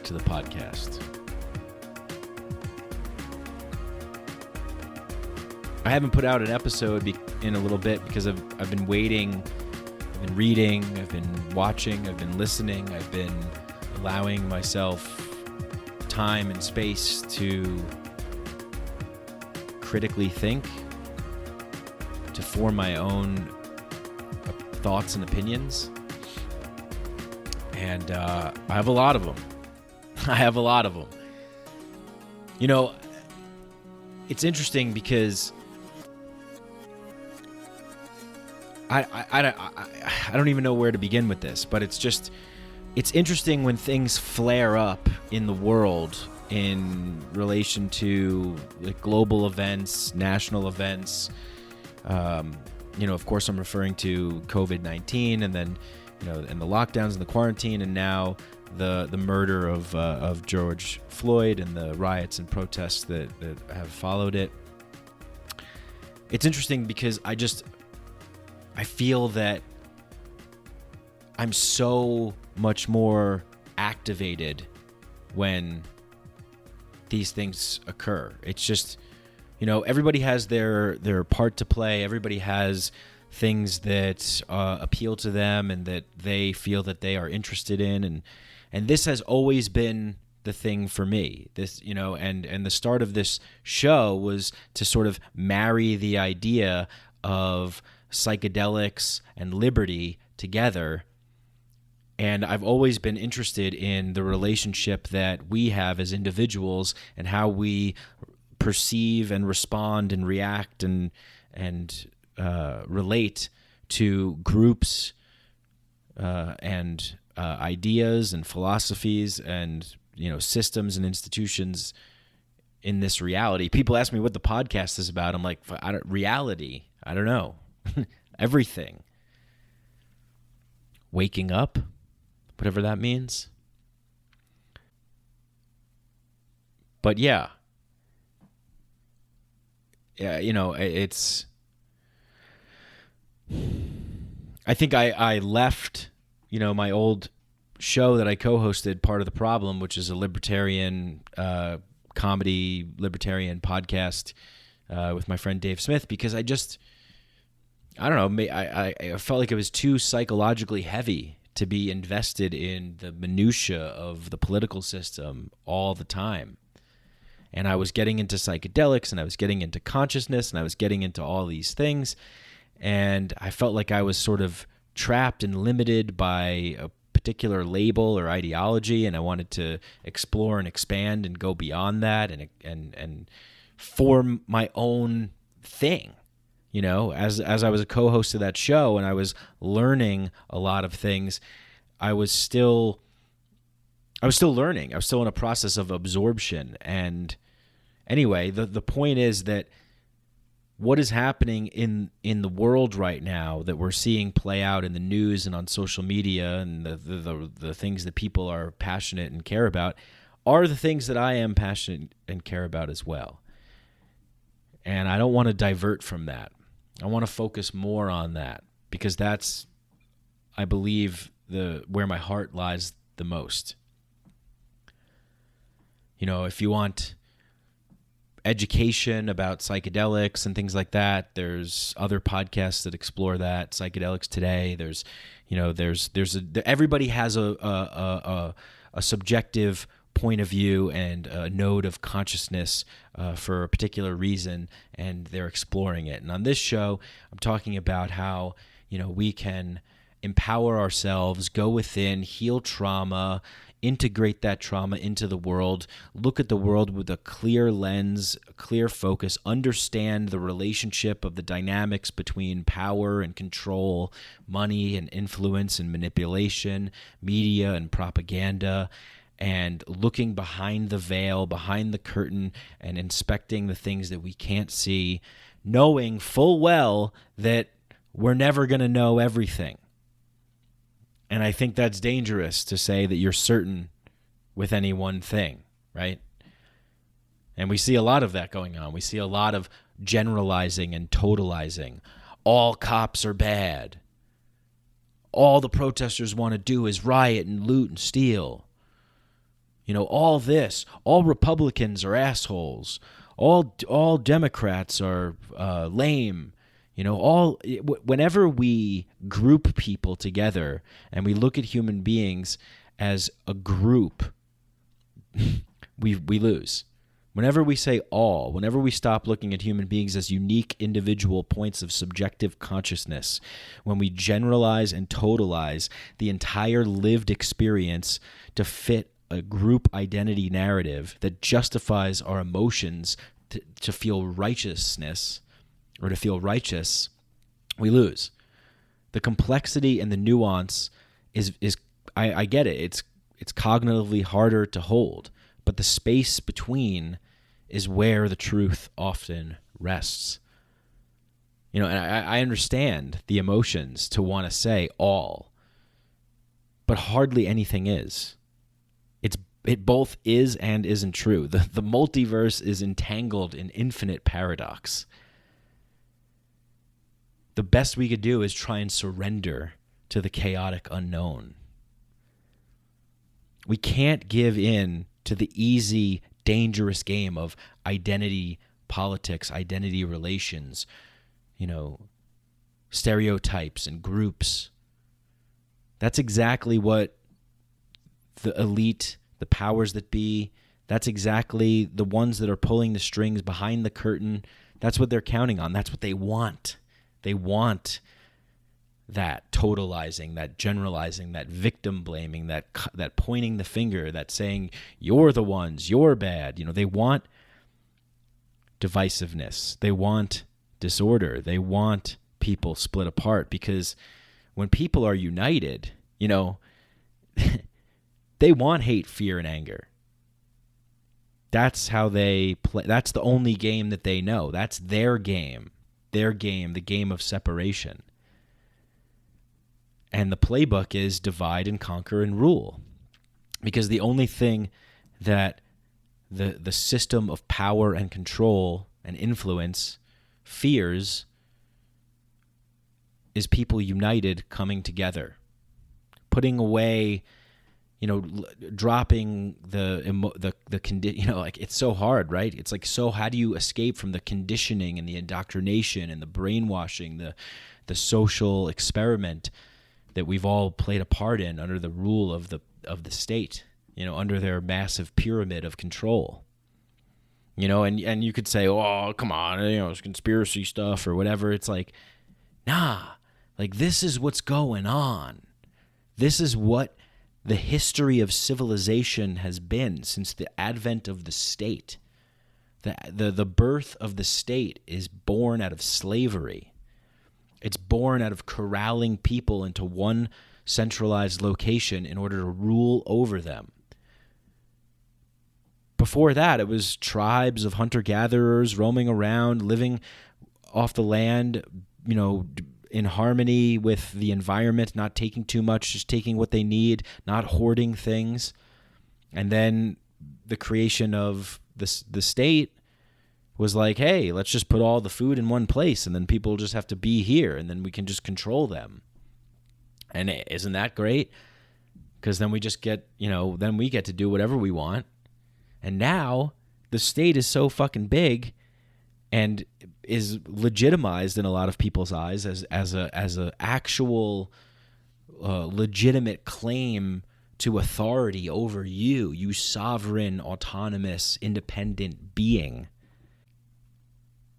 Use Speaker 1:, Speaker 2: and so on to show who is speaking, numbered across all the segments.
Speaker 1: back to the podcast. I haven't put out an episode in a little bit because I've been waiting, I've been reading, I've been watching, I've been listening, I've been allowing myself time and space to critically think, to form my own thoughts and opinions. And I have a lot of them. You know, it's interesting because I don't even know where to begin with this, but it's interesting when things flare up in the world in relation to like global events, national events. Of course, I'm referring to COVID-19, and then, and the lockdowns and the quarantine, and now the murder of George Floyd and the riots and protests that have followed it. It's interesting because I feel that I'm so much more activated when these things occur. It's just, everybody has their part to play. Everybody has things that appeal to them and that they feel that they are interested in. And this has always been the thing for me. This, and the start of this show was to sort of marry the idea of psychedelics and liberty together. And I've always been interested in the relationship that we have as individuals and how we perceive and respond and react and relate to groups and ideas and philosophies and systems and institutions in this reality. People ask me what the podcast is about. I'm like, reality. I don't know. Everything. Waking up, whatever that means. But yeah, it's. I think I left, my old show that I co-hosted, Part of the Problem, which is a libertarian comedy, libertarian podcast with my friend Dave Smith, because I don't know, I felt like it was too psychologically heavy to be invested in the minutia of the political system all the time. And I was getting into psychedelics, and I was getting into consciousness, and I was getting into all these things. And I felt like I was sort of trapped and limited by a particular label or ideology, and I wanted to explore and expand and go beyond that and form my own thing. As I was a co-host of that show and I was learning a lot of things, I was still learning. I was still in a process of absorption. And anyway, the point is that what is happening in the world right now that we're seeing play out in the news and on social media and the things that people are passionate and care about are the things that I am passionate and care about as well. And I don't want to divert from that. I want to focus more on that because that's, I believe, where my heart lies the most. If you want education about psychedelics and things like that, there's other podcasts that explore that. Psychedelics Today. Everybody has a subjective point of view and a node of consciousness for a particular reason, and they're exploring it. And on this show, I'm talking about how we can empower ourselves, go within, heal trauma, integrate that trauma into the world, look at the world with a clear lens, a clear focus, understand the relationship of the dynamics between power and control, money and influence and manipulation, media and propaganda, and looking behind the veil, behind the curtain, and inspecting the things that we can't see, knowing full well that we're never going to know everything. And I think that's dangerous to say that you're certain with any one thing, right? And we see a lot of that going on. We see a lot of generalizing and totalizing. All cops are bad. All the protesters want to do is riot and loot and steal. All this, all Republicans are assholes. All Democrats are lame. Whenever we group people together and we look at human beings as a group, we lose. Whenever we say all, whenever we stop looking at human beings as unique individual points of subjective consciousness, when we generalize and totalize the entire lived experience to fit a group identity narrative that justifies our emotions to feel righteousness or to feel righteous, we lose. The complexity and the nuance is I get it. It's cognitively harder to hold, but the space between is where the truth often rests. And I understand the emotions to want to say all, but hardly anything is. It both is and isn't true. The multiverse is entangled in infinite paradox. The best we could do is try and surrender to the chaotic unknown. We can't give in to the easy, dangerous game of identity politics, identity relations, stereotypes and groups. That's exactly what the elite, the powers that be, that's exactly the ones that are pulling the strings behind the curtain. That's what they're counting on. That's what they want. They want that totalizing, that generalizing, that victim blaming, that pointing the finger, that saying, you're the ones, you're bad. They want divisiveness. They want disorder. They want people split apart, because when people are united, they want hate, fear, and anger. That's how they play. That's the only game that they know. That's their game. The game of separation. And the playbook is divide and conquer and rule. Because the only thing that the system of power and control and influence fears is people united coming together. Putting away, dropping the condition, like it's so hard, right? It's like, so how do you escape from the conditioning and the indoctrination and the brainwashing, the social experiment that we've all played a part in under the rule of the state, under their massive pyramid of control. And you could say, oh, come on, it's conspiracy stuff or whatever. It's like, nah, like this is what's going on. This is what the history of civilization has been since the advent of the state. The birth of the state is born out of slavery. It's born out of corralling people into one centralized location in order to rule over them. Before that, it was tribes of hunter-gatherers roaming around, living off the land, in harmony with the environment, not taking too much, just taking what they need, not hoarding things. And then the creation of the state was like, hey, let's just put all the food in one place, and then people just have to be here, and then we can just control them. And isn't that great? Because then we just get, then we get to do whatever we want. And now the state is so fucking big and is legitimized in a lot of people's eyes as a actual legitimate claim to authority over you sovereign, autonomous, independent being.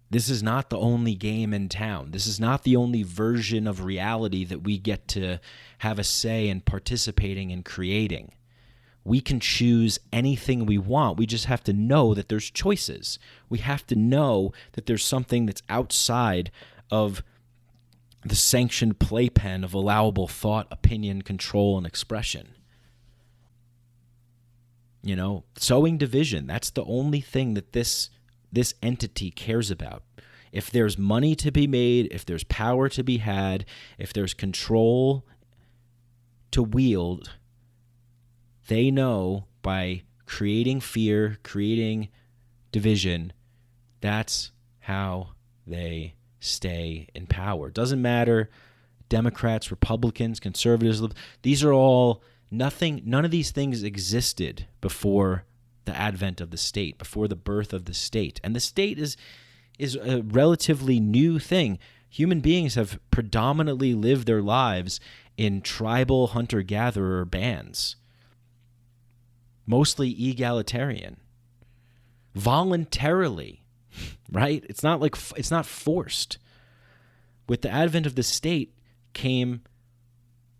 Speaker 1: This is not the only game in town. This is not the only version of reality that we get to have a say in participating and creating. We can choose anything we want. We just have to know that there's choices. We have to know that there's something that's outside of the sanctioned playpen of allowable thought, opinion, control, and expression. Sowing division, that's the only thing that this entity cares about. If there's money to be made, if there's power to be had, if there's control to wield, they know by creating fear, creating division, that's how they stay in power. Doesn't matter, Democrats, Republicans, conservatives, these are all None of these things existed before the advent of the state, before the birth of the state. And the state is a relatively new thing. Human beings have predominantly lived their lives in tribal hunter-gatherer bands, mostly egalitarian, voluntarily, right? It's not forced. With the advent of the state came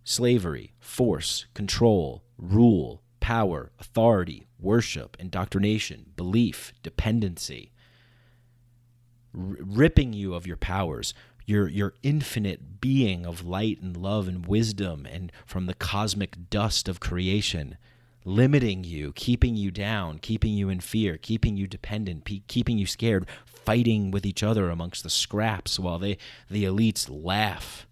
Speaker 1: slavery, force, control, rule, power, authority, worship, indoctrination, belief, dependency, ripping you of your powers, your infinite being of light and love and wisdom and from the cosmic dust of creation, limiting you, keeping you down, keeping you in fear, keeping you dependent, keeping you scared, fighting with each other amongst the scraps while the elites laugh.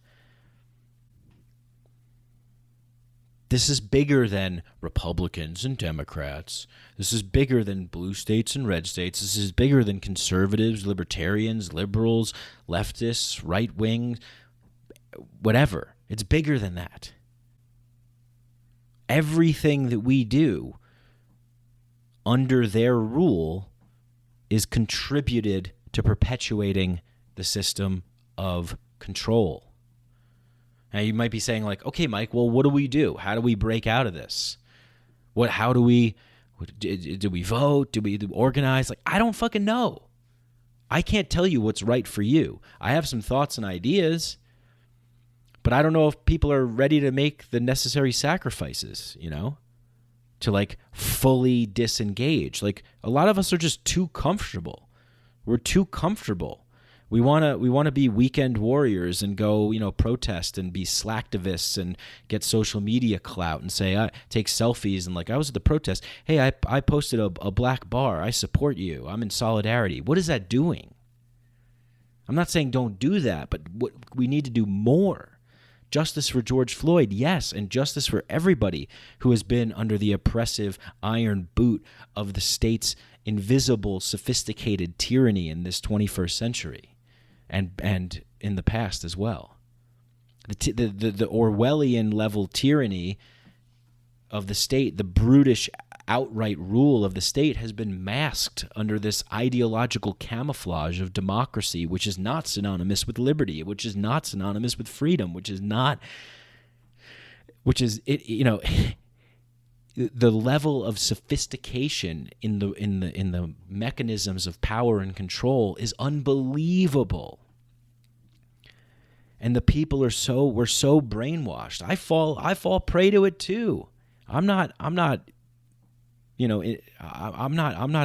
Speaker 1: This is bigger than Republicans and Democrats. This is bigger than blue states and red states. This is bigger than conservatives, libertarians, liberals, leftists, right wing, whatever. It's bigger than that. Everything that we do under their rule is contributed to perpetuating the system of control. Now, you might be saying, like, okay, Mike, well, what do we do? How do we break out of this? How do we vote? Do we organize? Like, I don't fucking know. I can't tell you what's right for you. I have some thoughts and ideas, but I don't know if people are ready to make the necessary sacrifices, to like fully disengage. Like, a lot of us are just too comfortable. We're too comfortable. We want to be weekend warriors and go, protest and be slacktivists and get social media clout and say, take selfies and like, I was at the protest. Hey, I posted a black bar. I support you. I'm in solidarity. What is that doing? I'm not saying don't do that, but we need to do more. Justice for George Floyd, yes, and justice for everybody who has been under the oppressive iron boot of the state's invisible, sophisticated tyranny in this 21st century. And in the past as well. The Orwellian level tyranny of the state, the brutish outright rule of the state has been masked under this ideological camouflage of democracy, which is not synonymous with liberty, which is not synonymous with freedom, the level of sophistication in the mechanisms of power and control is unbelievable. And the people we're so brainwashed. I fall prey to it too. I'm not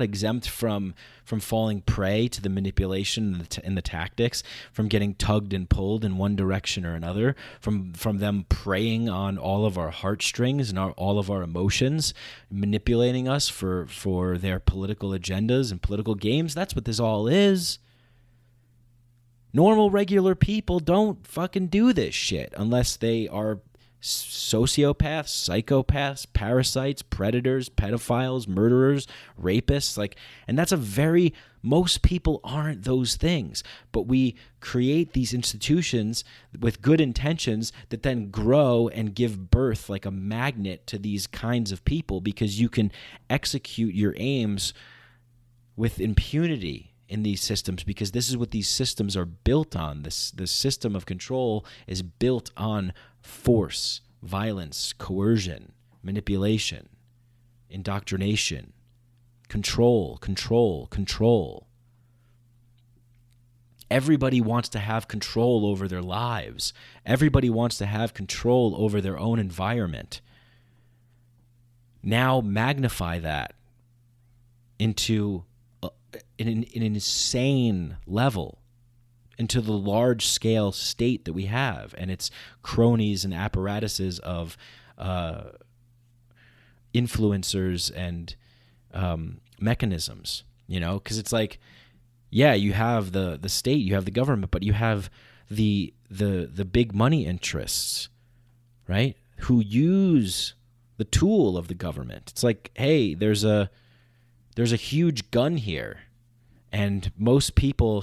Speaker 1: exempt from falling prey to the manipulation and the tactics, from getting tugged and pulled in one direction or another, from them preying on all of our heartstrings and all of our emotions, manipulating us for their political agendas and political games. That's what this all is. Normal, regular people don't fucking do this shit unless they are sociopaths, psychopaths, parasites, predators, pedophiles, murderers, rapists, and that's most people aren't those things, but we create these institutions with good intentions that then grow and give birth like a magnet to these kinds of people because you can execute your aims with impunity in these systems, because this is what these systems are built on. This system of control is built on force, violence, coercion, manipulation, indoctrination, control. Everybody wants to have control over their lives. Everybody wants to have control over their own environment. Now magnify that into an insane level, into the large-scale state that we have, and its cronies and apparatuses of influencers and mechanisms, because it's like, yeah, you have the state, you have the government, but you have the big money interests, right, who use the tool of the government. It's like, hey, there's a huge gun here, and most people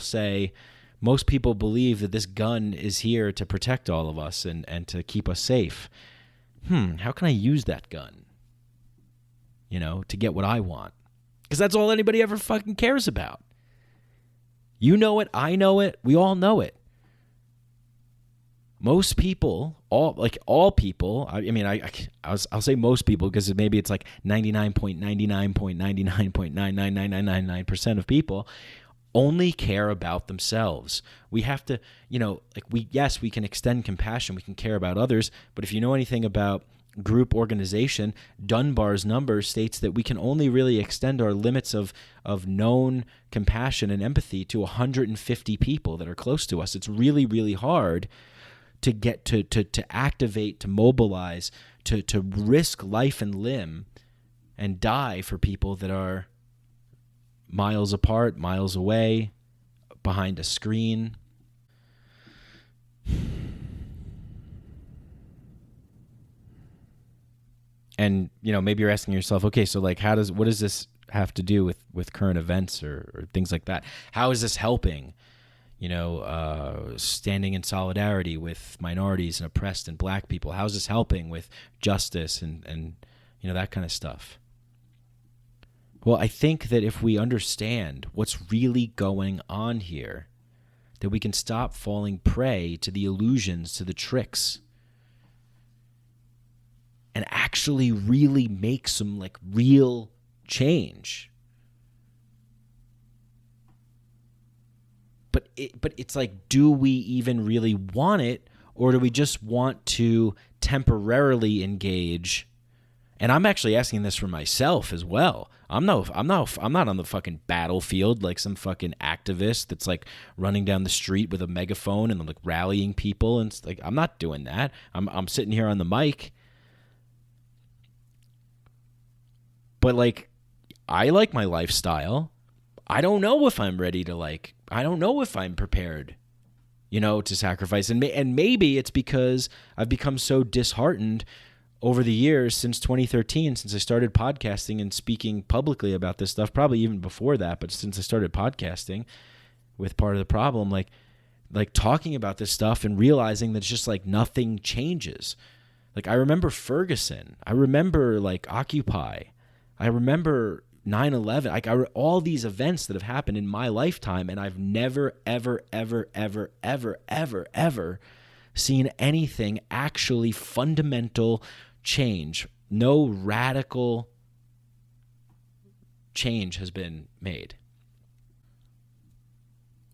Speaker 1: believe that this gun is here to protect all of us and to keep us safe. how can I use that gun, to get what I want? Because that's all anybody ever fucking cares about. You know it. I know it. We all know it. Most people, all people, I'll say most people because maybe it's like 99.99.99.99999% of people only care about themselves. We have to, yes, we can extend compassion. We can care about others. But if you know anything about group organization, Dunbar's number states that we can only really extend our limits of known compassion and empathy to 150 people that are close to us. It's really, really hard to get to activate, to mobilize, to risk life and limb and die for people that are miles apart, miles away, behind a screen. And, maybe you're asking yourself, okay, so like what does this have to do with current events or things like that? How is this helping? Standing in solidarity with minorities and oppressed and black people. How is this helping with justice and that kind of stuff? Well, I think that if we understand what's really going on here, that we can stop falling prey to the illusions, to the tricks, and actually really make some real change. But it's like, do we even really want it, or do we just want to temporarily engage? And I'm actually asking this for myself as well. I'm not on the fucking battlefield like some fucking activist that's like running down the street with a megaphone and like rallying people, and it's like, I'm not doing that. I'm sitting here on the mic. But I like my lifestyle. I don't know if I'm ready to I don't know if I'm prepared, to sacrifice. And maybe it's because I've become so disheartened over the years since 2013, since I started podcasting and speaking publicly about this stuff, probably even before that, but since I started podcasting with Part of the Problem, like talking about this stuff and realizing that it's just nothing changes. I remember Ferguson. I remember Occupy. I remember 9/11, all these events that have happened in my lifetime, and I've never, ever, ever, ever, ever, ever, ever seen anything actually fundamental change. No radical change has been made.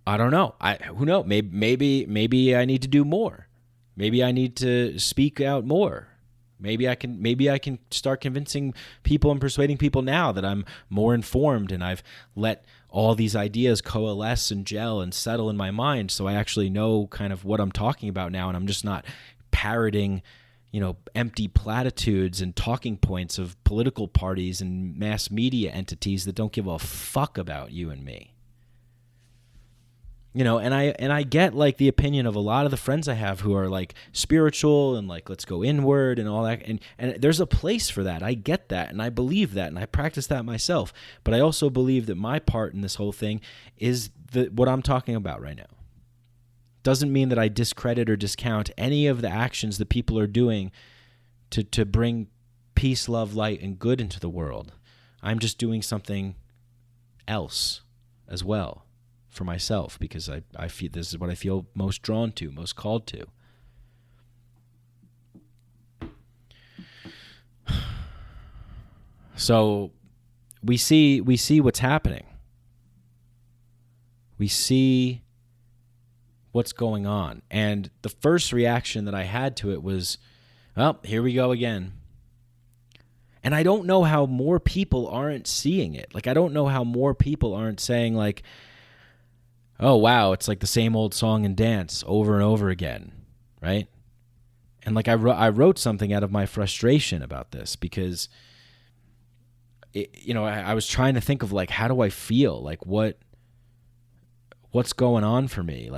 Speaker 1: I don't know. Who knows? Maybe I need to do more. Maybe I need to speak out more. Maybe I can start convincing people and persuading people now that I'm more informed and I've let all these ideas coalesce and gel and settle in my mind, so I actually know kind of what I'm talking about now, and I'm just not parroting, empty platitudes and talking points of political parties and mass media entities that don't give a fuck about you and me. And I get the opinion of a lot of the friends I have who are spiritual and let's go inward and all that, and there's a place for that. I get that, and I believe that, and I practice that myself. But I also believe that my part in this whole thing is what I'm talking about right now. Doesn't mean that I discredit or discount any of the actions that people are doing to bring peace, love, light, and good into the world. I'm just doing something else as well for myself, because I feel this is what I feel most drawn to, most called to. So we see what's happening. We see what's going on. And the first reaction that I had to it was, well, here we go again. And I don't know how more people aren't seeing it. I don't know how more people aren't saying oh, wow, it's the same old song and dance over and over again, right? And I wrote something out of my frustration about this, because I was trying to think of how do I feel? What's going on for me?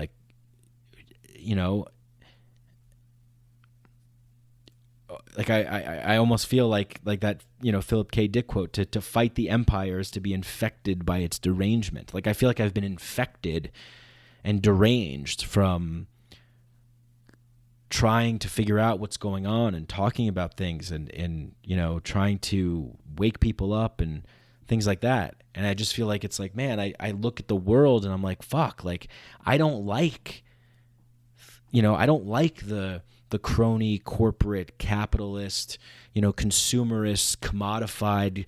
Speaker 1: I almost feel like that, Philip K. Dick quote, to fight the empire is to be infected by its derangement. I feel like I've been infected and deranged from trying to figure out what's going on and talking about things and you know, trying to wake people up and things like that. And I just feel like it's like, man, I look at the world and I'm like, fuck, like I don't like the crony corporate capitalist, you know, consumerist commodified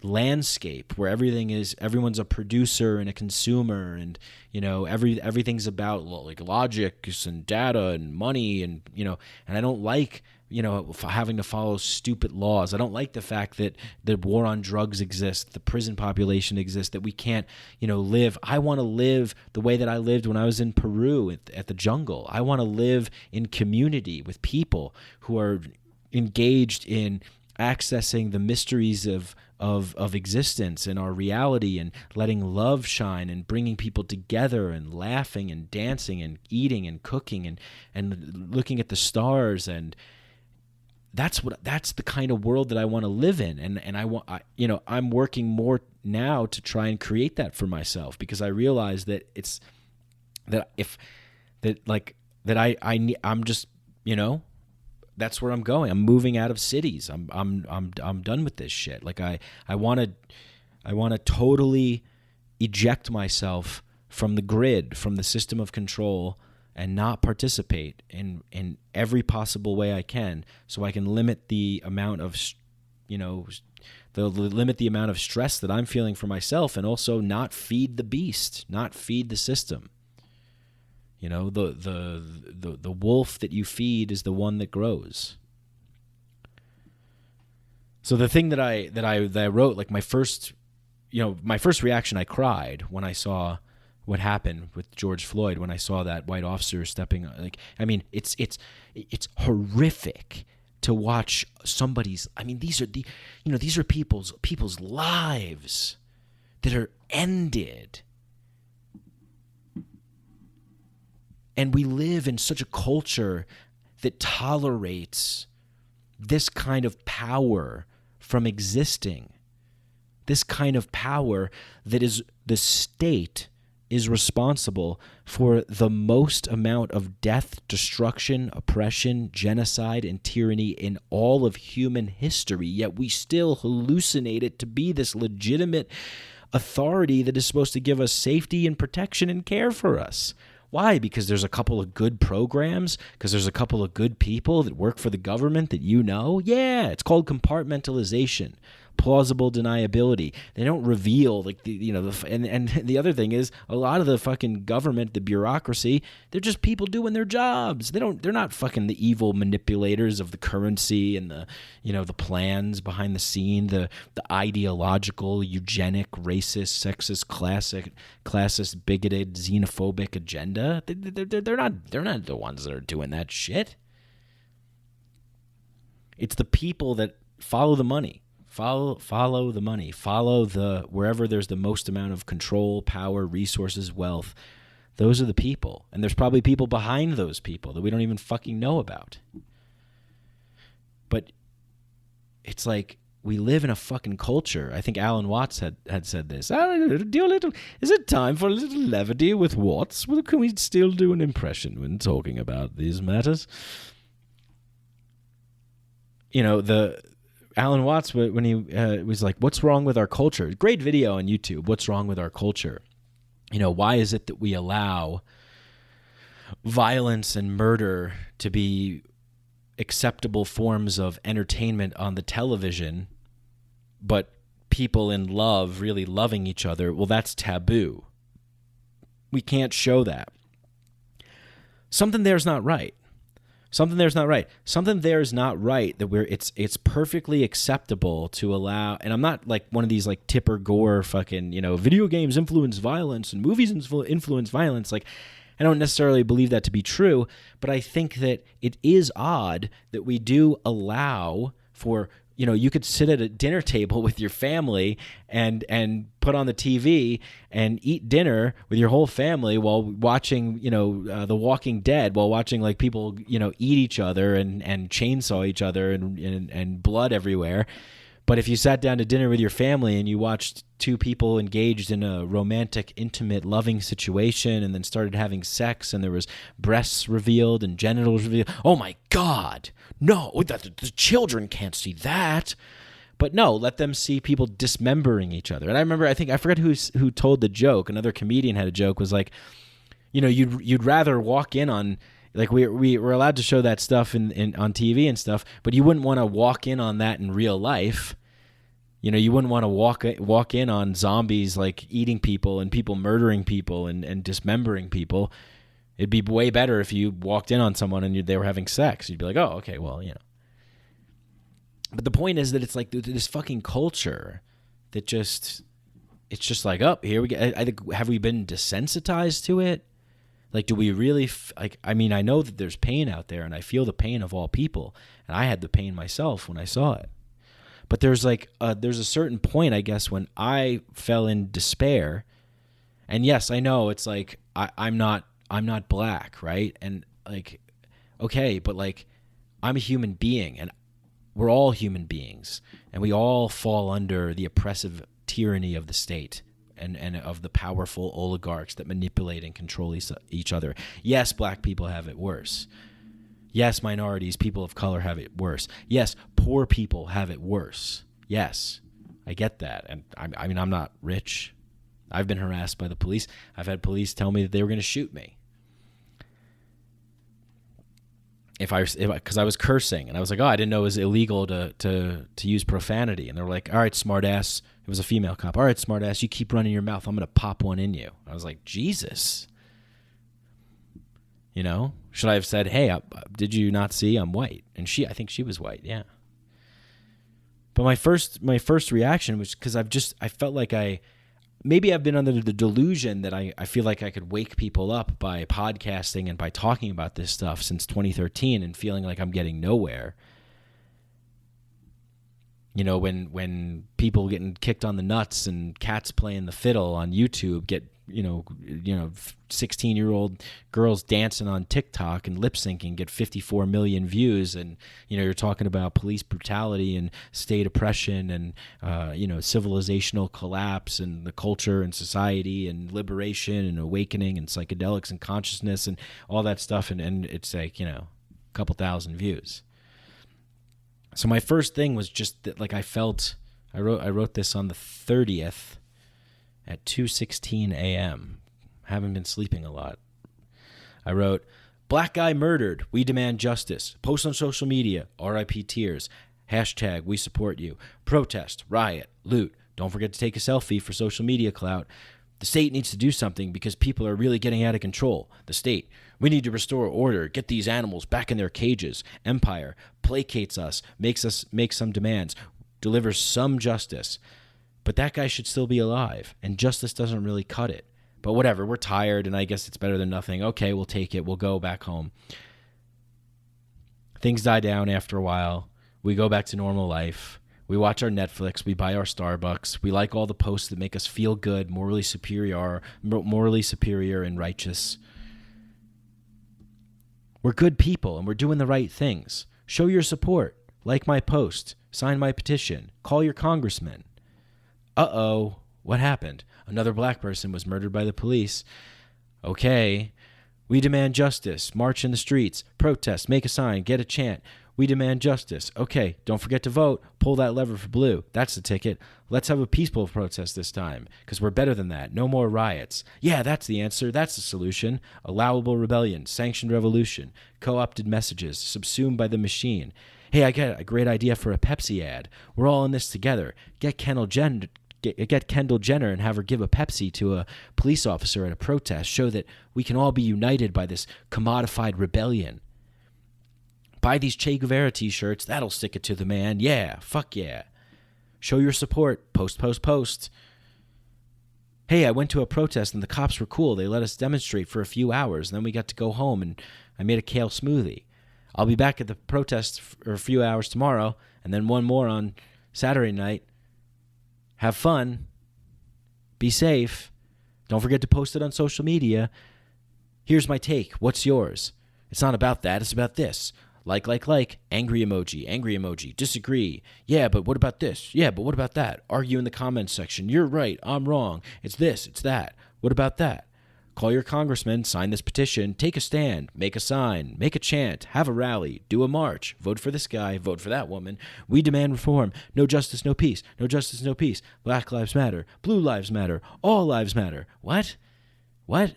Speaker 1: landscape where everyone's a producer and a consumer, and you know, everything's about like logic and data and money, and you know, and I don't like, you know, having to follow stupid laws. I don't like the fact that the war on drugs exists, the prison population exists, that we can't, you know, live. I want to live the way that I lived when I was in Peru at the jungle. I want to live in community with people who are engaged in accessing the mysteries of existence and our reality, and letting love shine and bringing people together and laughing and dancing and eating and cooking and looking at the stars. And that's the kind of world that I want to live in. And I'm working more now to try and create that for myself, because I realize that I'm just, you know, that's where I'm going. I'm moving out of cities. I'm done with this shit. Like I want to totally eject myself from the grid, from the system of control, and not participate in every possible way I can, so I can limit the amount of, you know, limit the amount of stress that I'm feeling for myself, and also not feed the beast, not feed the system. You know, the wolf that you feed is the one that grows. So the thing that I wrote, like my first reaction, I cried when I saw what happened with George Floyd, when I saw that white officer stepping, like, I mean, it's horrific to watch somebody's, I mean, these are people's lives that are ended. And we live in such a culture that tolerates this kind of power from existing. This kind of power that is the state is responsible for the most amount of death, destruction, oppression, genocide, and tyranny in all of human history. Yet we still hallucinate it to be this legitimate authority that is supposed to give us safety and protection and care for us. Why? Because there's a couple of good programs? Because there's a couple of good people that work for the government that you know? Yeah, it's called compartmentalization, plausible deniability. They don't reveal, like, and the other thing is, a lot of the fucking government, the bureaucracy, they're just people doing their jobs. They're not fucking the evil manipulators of the currency and the plans behind the scene, the ideological, eugenic, racist, sexist, classist, bigoted, xenophobic agenda. They're not the ones that are doing that shit. It's the people that follow the money. Follow the money. Follow wherever there's the most amount of control, power, resources, wealth. Those are the people. And there's probably people behind those people that we don't even fucking know about. But it's like we live in a fucking culture. I think Alan Watts had said this. Is it time for a little levity with Watts? Well, can we still do an impression when talking about these matters? You know, Alan Watts, when he was like, what's wrong with our culture? Great video on YouTube, what's wrong with our culture? You know, why is it that we allow violence and murder to be acceptable forms of entertainment on the television, but people in love, really loving each other, well, that's taboo. We can't show that. Something there's not right. Something there's not right. Something there's not right that it's perfectly acceptable to allow. And I'm not like one of these like Tipper Gore fucking, video games influence violence and movies influence violence. Like, I don't necessarily believe that to be true, but I think that it is odd that we do allow for, you could sit at a dinner table with your family and put on the TV and eat dinner with your whole family while watching, The Walking Dead, while watching like people, eat each other and chainsaw each other and blood everywhere. But if you sat down to dinner with your family and you watched two people engaged in a romantic, intimate, loving situation and then started having sex and there was breasts revealed and genitals revealed, oh my God, no, the children can't see that. But no, let them see people dismembering each other. And I remember, I forgot who told the joke. Another comedian had a joke, was like, you know, you'd rather walk in on, like, we're allowed to show that stuff in on TV and stuff, but you wouldn't want to walk in on that in real life. You know, you wouldn't want to walk in on zombies like eating people and people murdering people and dismembering people. It'd be way better if you walked in on someone and they were having sex. You'd be like, oh, okay, well, you know. But the point is that it's like this fucking culture that it's just like, oh, here we go. I think, have we been desensitized to it? Like, do we really, I mean, I know that there's pain out there and I feel the pain of all people. And I had the pain myself when I saw it. But there's a certain point, I guess, when I fell in despair. And yes, I know it's like, I'm not black, right? And like, okay, but like, I'm a human being and we're all human beings, and we all fall under the oppressive tyranny of the state and of the powerful oligarchs that manipulate and control each other. Yes, black people have it worse. Yes, minorities, people of color have it worse. Yes, poor people have it worse. Yes, I get that. And I mean, I'm not rich. I've been harassed by the police. I've had police tell me that they were going to shoot me because I was cursing, and I was like, oh, I didn't know it was illegal to use profanity. And they were like, all right, smart ass. It was a female cop. All right, smart ass, you keep running your mouth, I'm going to pop one in you. I was like, Jesus. You know, should I have said, hey, did you not see I'm white? And I think she was white. Yeah. But my first reaction was because I felt like maybe I've been under the delusion that I feel like I could wake people up by podcasting and by talking about this stuff since 2013 and feeling like I'm getting nowhere. You know, when people getting kicked on the nuts and cats playing the fiddle on YouTube get, 16-year-old girls dancing on TikTok and lip syncing get 54 million views, and you're talking about police brutality and state oppression and civilizational collapse and the culture and society and liberation and awakening and psychedelics and consciousness and all that stuff, and it's like a couple thousand views. So my first thing was just that, like, I wrote this on the 30th at 2:16 a.m. Haven't been sleeping a lot. I wrote, black guy murdered. We demand justice. Post on social media. RIP tears. Hashtag we support you. Protest, riot, loot. Don't forget to take a selfie for social media clout. The state needs to do something because people are really getting out of control. The state. We need to restore order. Get these animals back in their cages. Empire placates us, makes some demands, delivers some justice. But that guy should still be alive, and justice doesn't really cut it. But whatever, we're tired, and I guess it's better than nothing. Okay, we'll take it. We'll go back home. Things die down after a while. We go back to normal life. We watch our Netflix. We buy our Starbucks. We like all the posts that make us feel good, morally superior and righteous. We're good people, and we're doing the right things. Show your support. Like my post. Sign my petition. Call your congressman. Uh-oh, what happened? Another black person was murdered by the police. Okay, we demand justice. March in the streets. Protest. Make a sign. Get a chant. We demand justice. Okay, don't forget to vote. Pull that lever for blue. That's the ticket. Let's have a peaceful protest this time, because we're better than that. No more riots. Yeah, that's the answer. That's the solution. Allowable rebellion. Sanctioned revolution. Co-opted messages. Subsumed by the machine. Hey, I got a great idea for a Pepsi ad. We're all in this together. Get Kendall Jenner and have her give a Pepsi to a police officer at a protest. Show that we can all be united by this commodified rebellion. Buy these Che Guevara t-shirts. That'll stick it to the man. Yeah, fuck yeah. Show your support. Post, post, post. Hey, I went to a protest and the cops were cool. They let us demonstrate for a few hours. And then we got to go home and I made a kale smoothie. I'll be back at the protest for a few hours tomorrow and then one more on Saturday night. Have fun. Be safe. Don't forget to post it on social media. Here's my take. What's yours? It's not about that. It's about this. Like, angry emoji, disagree. Yeah, but what about this? Yeah, but what about that? Argue in the comments section. You're right, I'm wrong. It's this, it's that. What about that? Call your congressman, sign this petition, take a stand, make a sign, make a chant, have a rally, do a march, vote for this guy, vote for that woman. We demand reform. No justice, no peace. No justice, no peace. Black lives matter. Blue lives matter. All lives matter. What? What?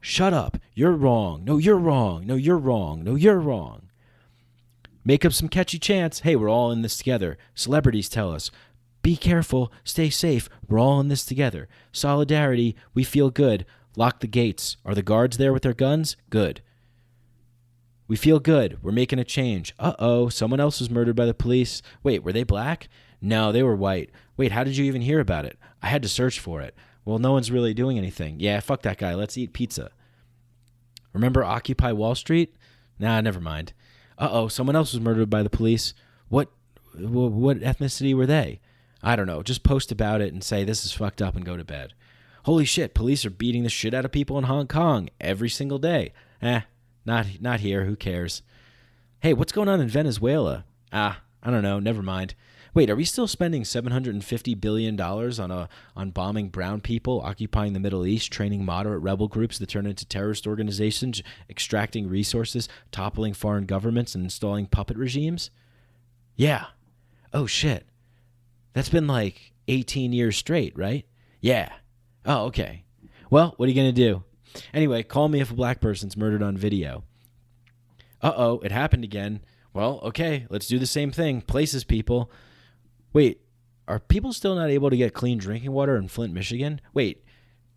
Speaker 1: Shut up. You're wrong. No, you're wrong. No, you're wrong. No, you're wrong. Make up some catchy chants. Hey, we're all in this together. Celebrities tell us, be careful, stay safe. We're all in this together. Solidarity, we feel good. Lock the gates. Are the guards there with their guns? Good. We feel good. We're making a change. Uh-oh, someone else was murdered by the police. Wait, were they black? No, they were white. Wait, how did you even hear about it? I had to search for it. Well, no one's really doing anything. Yeah, fuck that guy. Let's eat pizza. Remember Occupy Wall Street? Nah, never mind. Uh-oh, someone else was murdered by the police. What ethnicity were they? I don't know. Just post about it and say this is fucked up and go to bed. Holy shit, police are beating the shit out of people in Hong Kong every single day. Not here. Who cares? Hey, what's going on in Venezuela? I don't know. Never mind. Wait, are we still spending $750 billion on bombing brown people, occupying the Middle East, training moderate rebel groups that turn into terrorist organizations, extracting resources, toppling foreign governments, and installing puppet regimes? Yeah. Oh, shit. That's been like 18 years straight, right? Yeah. Oh, okay. Well, what are you going to do? Anyway, call me if a black person's murdered on video. Uh-oh, it happened again. Well, okay, let's do the same thing. Places people. Wait, are people still not able to get clean drinking water in Flint, Michigan? Wait,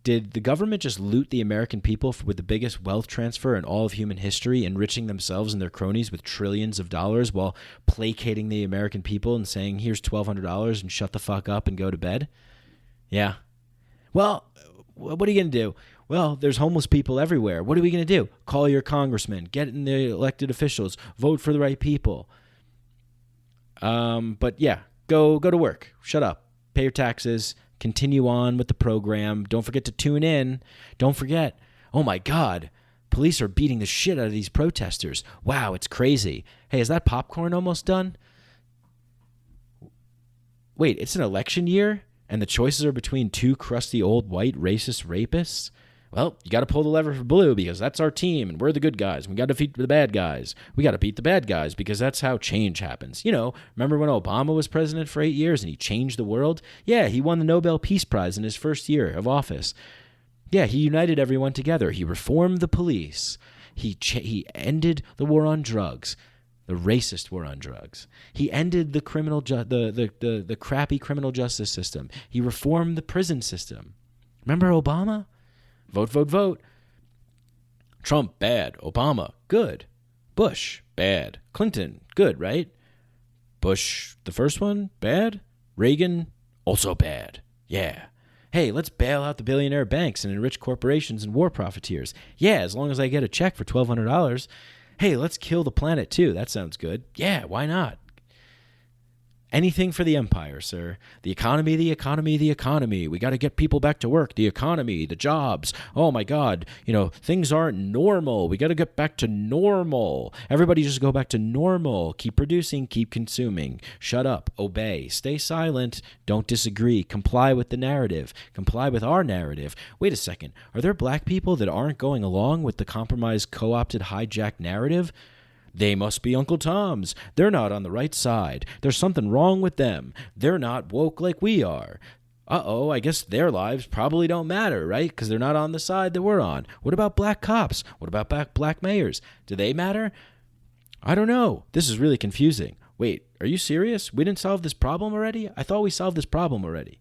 Speaker 1: did the government just loot the American people with the biggest wealth transfer in all of human history, enriching themselves and their cronies with trillions of dollars while placating the American people and saying, here's $1,200 and shut the fuck up and go to bed? Yeah. Well, what are you going to do? Well, there's homeless people everywhere. What are we going to do? Call your congressman. Get in the elected officials. Vote for the right people. But yeah, go to work. Shut up. Pay your taxes. Continue on with the program. Don't forget to tune in. Don't forget. Oh my God. Police are beating the shit out of these protesters. Wow, it's crazy. Hey, is that popcorn almost done? Wait, it's an election year? And the choices are between two crusty old white racist rapists? Well, you got to pull the lever for blue because that's our team and we're the good guys. We got to defeat the bad guys. We got to beat the bad guys because that's how change happens. You know, remember when Obama was president for 8 years and he changed the world? Yeah, he won the Nobel Peace Prize in his first year of office. Yeah, he united everyone together. He reformed the police. He ended the war on drugs. The racist war on drugs. He ended the the crappy criminal justice system. He reformed the prison system. Remember Obama? Vote, vote, vote. Trump, bad. Obama, good. Bush, bad. Clinton, good, right? Bush, the first one, bad. Reagan, also bad. Yeah. Hey, let's bail out the billionaire banks and enrich corporations and war profiteers. Yeah, as long as I get a check for $1,200. Hey, let's kill the planet too. That sounds good. Yeah, why not? Anything for the empire, sir. The economy, the economy, the economy. We got to get people back to work. The economy, the jobs. Oh my God, things aren't normal. We got to get back to normal. Everybody just go back to normal. Keep producing, keep consuming. Shut up, obey, stay silent, don't disagree. Comply with the narrative. Comply with our narrative. Wait a second. Are there black people that aren't going along with the compromised, co-opted, hijacked narrative? They must be Uncle Toms. They're not on the right side. There's something wrong with them. They're not woke like we are. Uh-oh, I guess their lives probably don't matter, right? Because they're not on the side that we're on. What about black cops? What about black mayors? Do they matter? I don't know. This is really confusing. Wait, are you serious? We didn't solve this problem already? I thought we solved this problem already.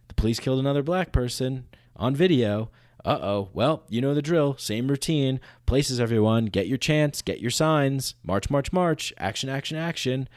Speaker 1: The police killed another black person on video. Uh-oh. Well, you know the drill. Same routine. Places, everyone. Get your chants. Get your signs. March, march, march. Action, action, action.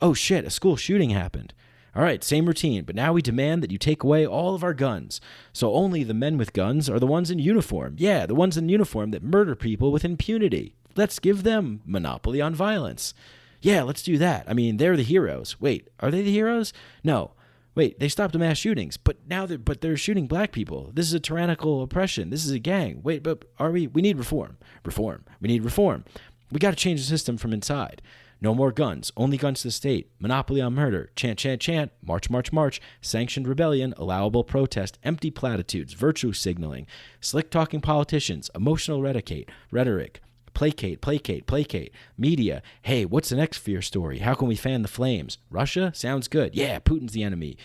Speaker 1: Oh, shit. A school shooting happened. All right, same routine. But now we demand that you take away all of our guns. So only the men with guns are the ones in uniform. Yeah, the ones in uniform that murder people with impunity. Let's give them monopoly on violence. Yeah, let's do that. I mean, they're the heroes. Wait, are they the heroes? No. Wait, they stopped the mass shootings, but now they're shooting black people. This is a tyrannical oppression. This is a gang. Wait, but we need reform. Reform. We need reform. We got to change the system from inside. No more guns. Only guns to the state. Monopoly on murder. Chant, chant, chant. March, march, march. Sanctioned rebellion. Allowable protest. Empty platitudes. Virtue signaling. Slick-talking politicians. Emotional rhetoric. Placate, placate, placate. Media. Hey, what's the next fear story? How can we fan the flames? Russia? Sounds good. Yeah, Putin's the enemy.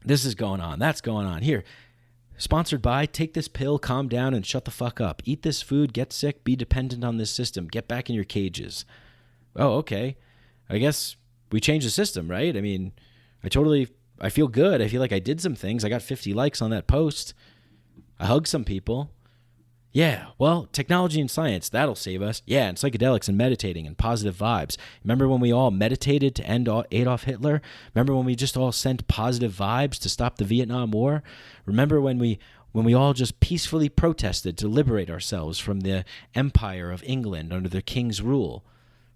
Speaker 1: This is going on. That's going on. Here. Sponsored by, take this pill, calm down, and shut the fuck up. Eat this food, get sick, be dependent on this system. Get back in your cages. Oh, okay. I guess we changed the system, right? I mean, I feel good. I feel like I did some things. I got 50 likes on that post. I hugged some people. Yeah, well, technology and science, that'll save us. Yeah, and psychedelics and meditating and positive vibes. Remember when we all meditated to end Adolf Hitler? Remember when we just all sent positive vibes to stop the Vietnam War? Remember when we all just peacefully protested to liberate ourselves from the empire of England under the king's rule?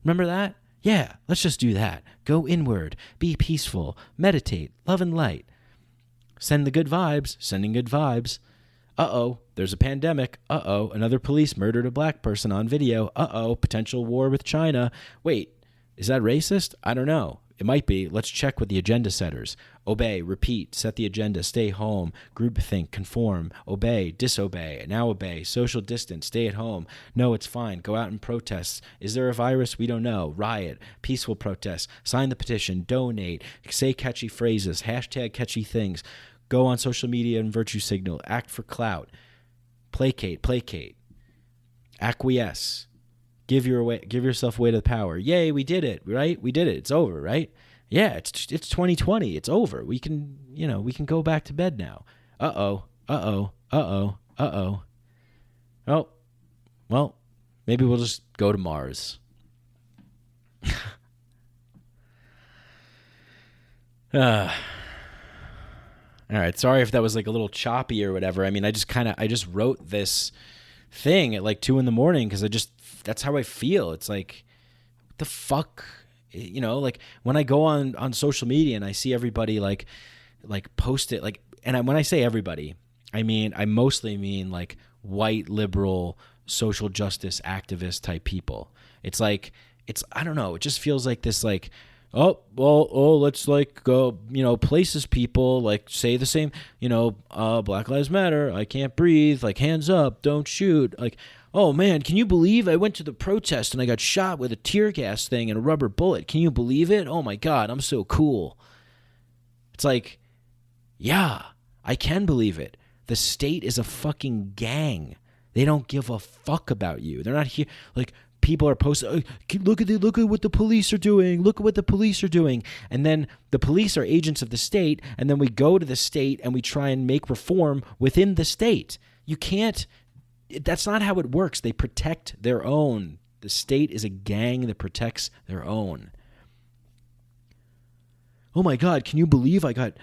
Speaker 1: Remember that? Yeah, let's just do that. Go inward, be peaceful, meditate, love and light. Send the good vibes, sending good vibes. Uh-oh, there's a pandemic. Uh-oh, another police murdered a black person on video. Uh-oh, potential war with China. Wait, is that racist? I don't know. It might be. Let's check with the agenda setters. Obey, repeat, set the agenda, stay home, groupthink, conform, obey, disobey, now obey, social distance, stay at home. No, it's fine. Go out and protest. Is there a virus? We don't know. Riot, peaceful protest, sign the petition, donate, say catchy phrases, hashtag catchy things. Go on social media and virtue signal. Act for clout. Placate. Acquiesce. Give yourself way to the power. Yay, we did it, right? We did it. It's over, right? Yeah, it's 2020. It's over. We can go back to bed now. Uh-oh. Oh, well, maybe we'll just go to Mars. All right, sorry if that was like a little choppy or whatever. I mean, I just wrote this thing at like 2 a.m. because that's how I feel. It's like, what the fuck? You know, like when I go on social media and I see everybody like post it, like, and when I say everybody, I mostly mean like white liberal social justice activist type people. It's like, I don't know. It just feels like this like, let's like go, places people like say the same, Black Lives Matter, I can't breathe, like hands up, don't shoot. Like, oh man, can you believe I went to the protest and I got shot with a tear gas thing and a rubber bullet? Can you believe it? Oh my God, I'm so cool. It's like, yeah, I can believe it. The state is a fucking gang. They don't give a fuck about you. They're not here like, people are posting, look at what the police are doing. Look at what the police are doing. And then the police are agents of the state. And then we go to the state and we try and make reform within the state. You can't, that's not how it works. They protect their own. The state is a gang that protects their own. Oh my God, can you believe I got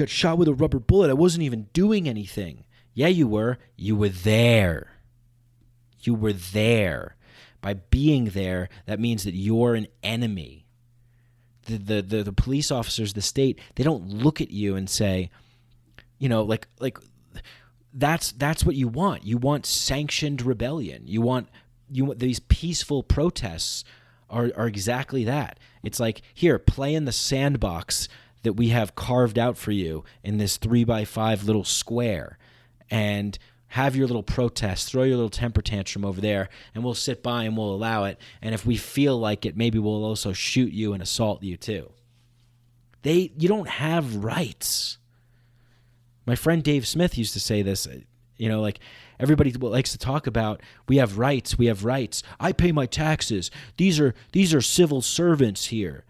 Speaker 1: shot with a rubber bullet? I wasn't even doing anything. Yeah, you were. You were there. You were there. By being there, that means that you're an enemy. The police officers, the state, they don't look at you and say, like that's what you want. You want sanctioned rebellion. You want these peaceful protests are exactly that. It's like, here, play in the sandbox that we have carved out for you in this 3x5 little square, and have your little protest, throw your little temper tantrum over there, and we'll sit by and we'll allow it. And if we feel like it, maybe we'll also shoot you and assault you too. You don't have rights. My friend Dave Smith used to say this, like everybody likes to talk about, we have rights. I pay my taxes. These are civil servants here.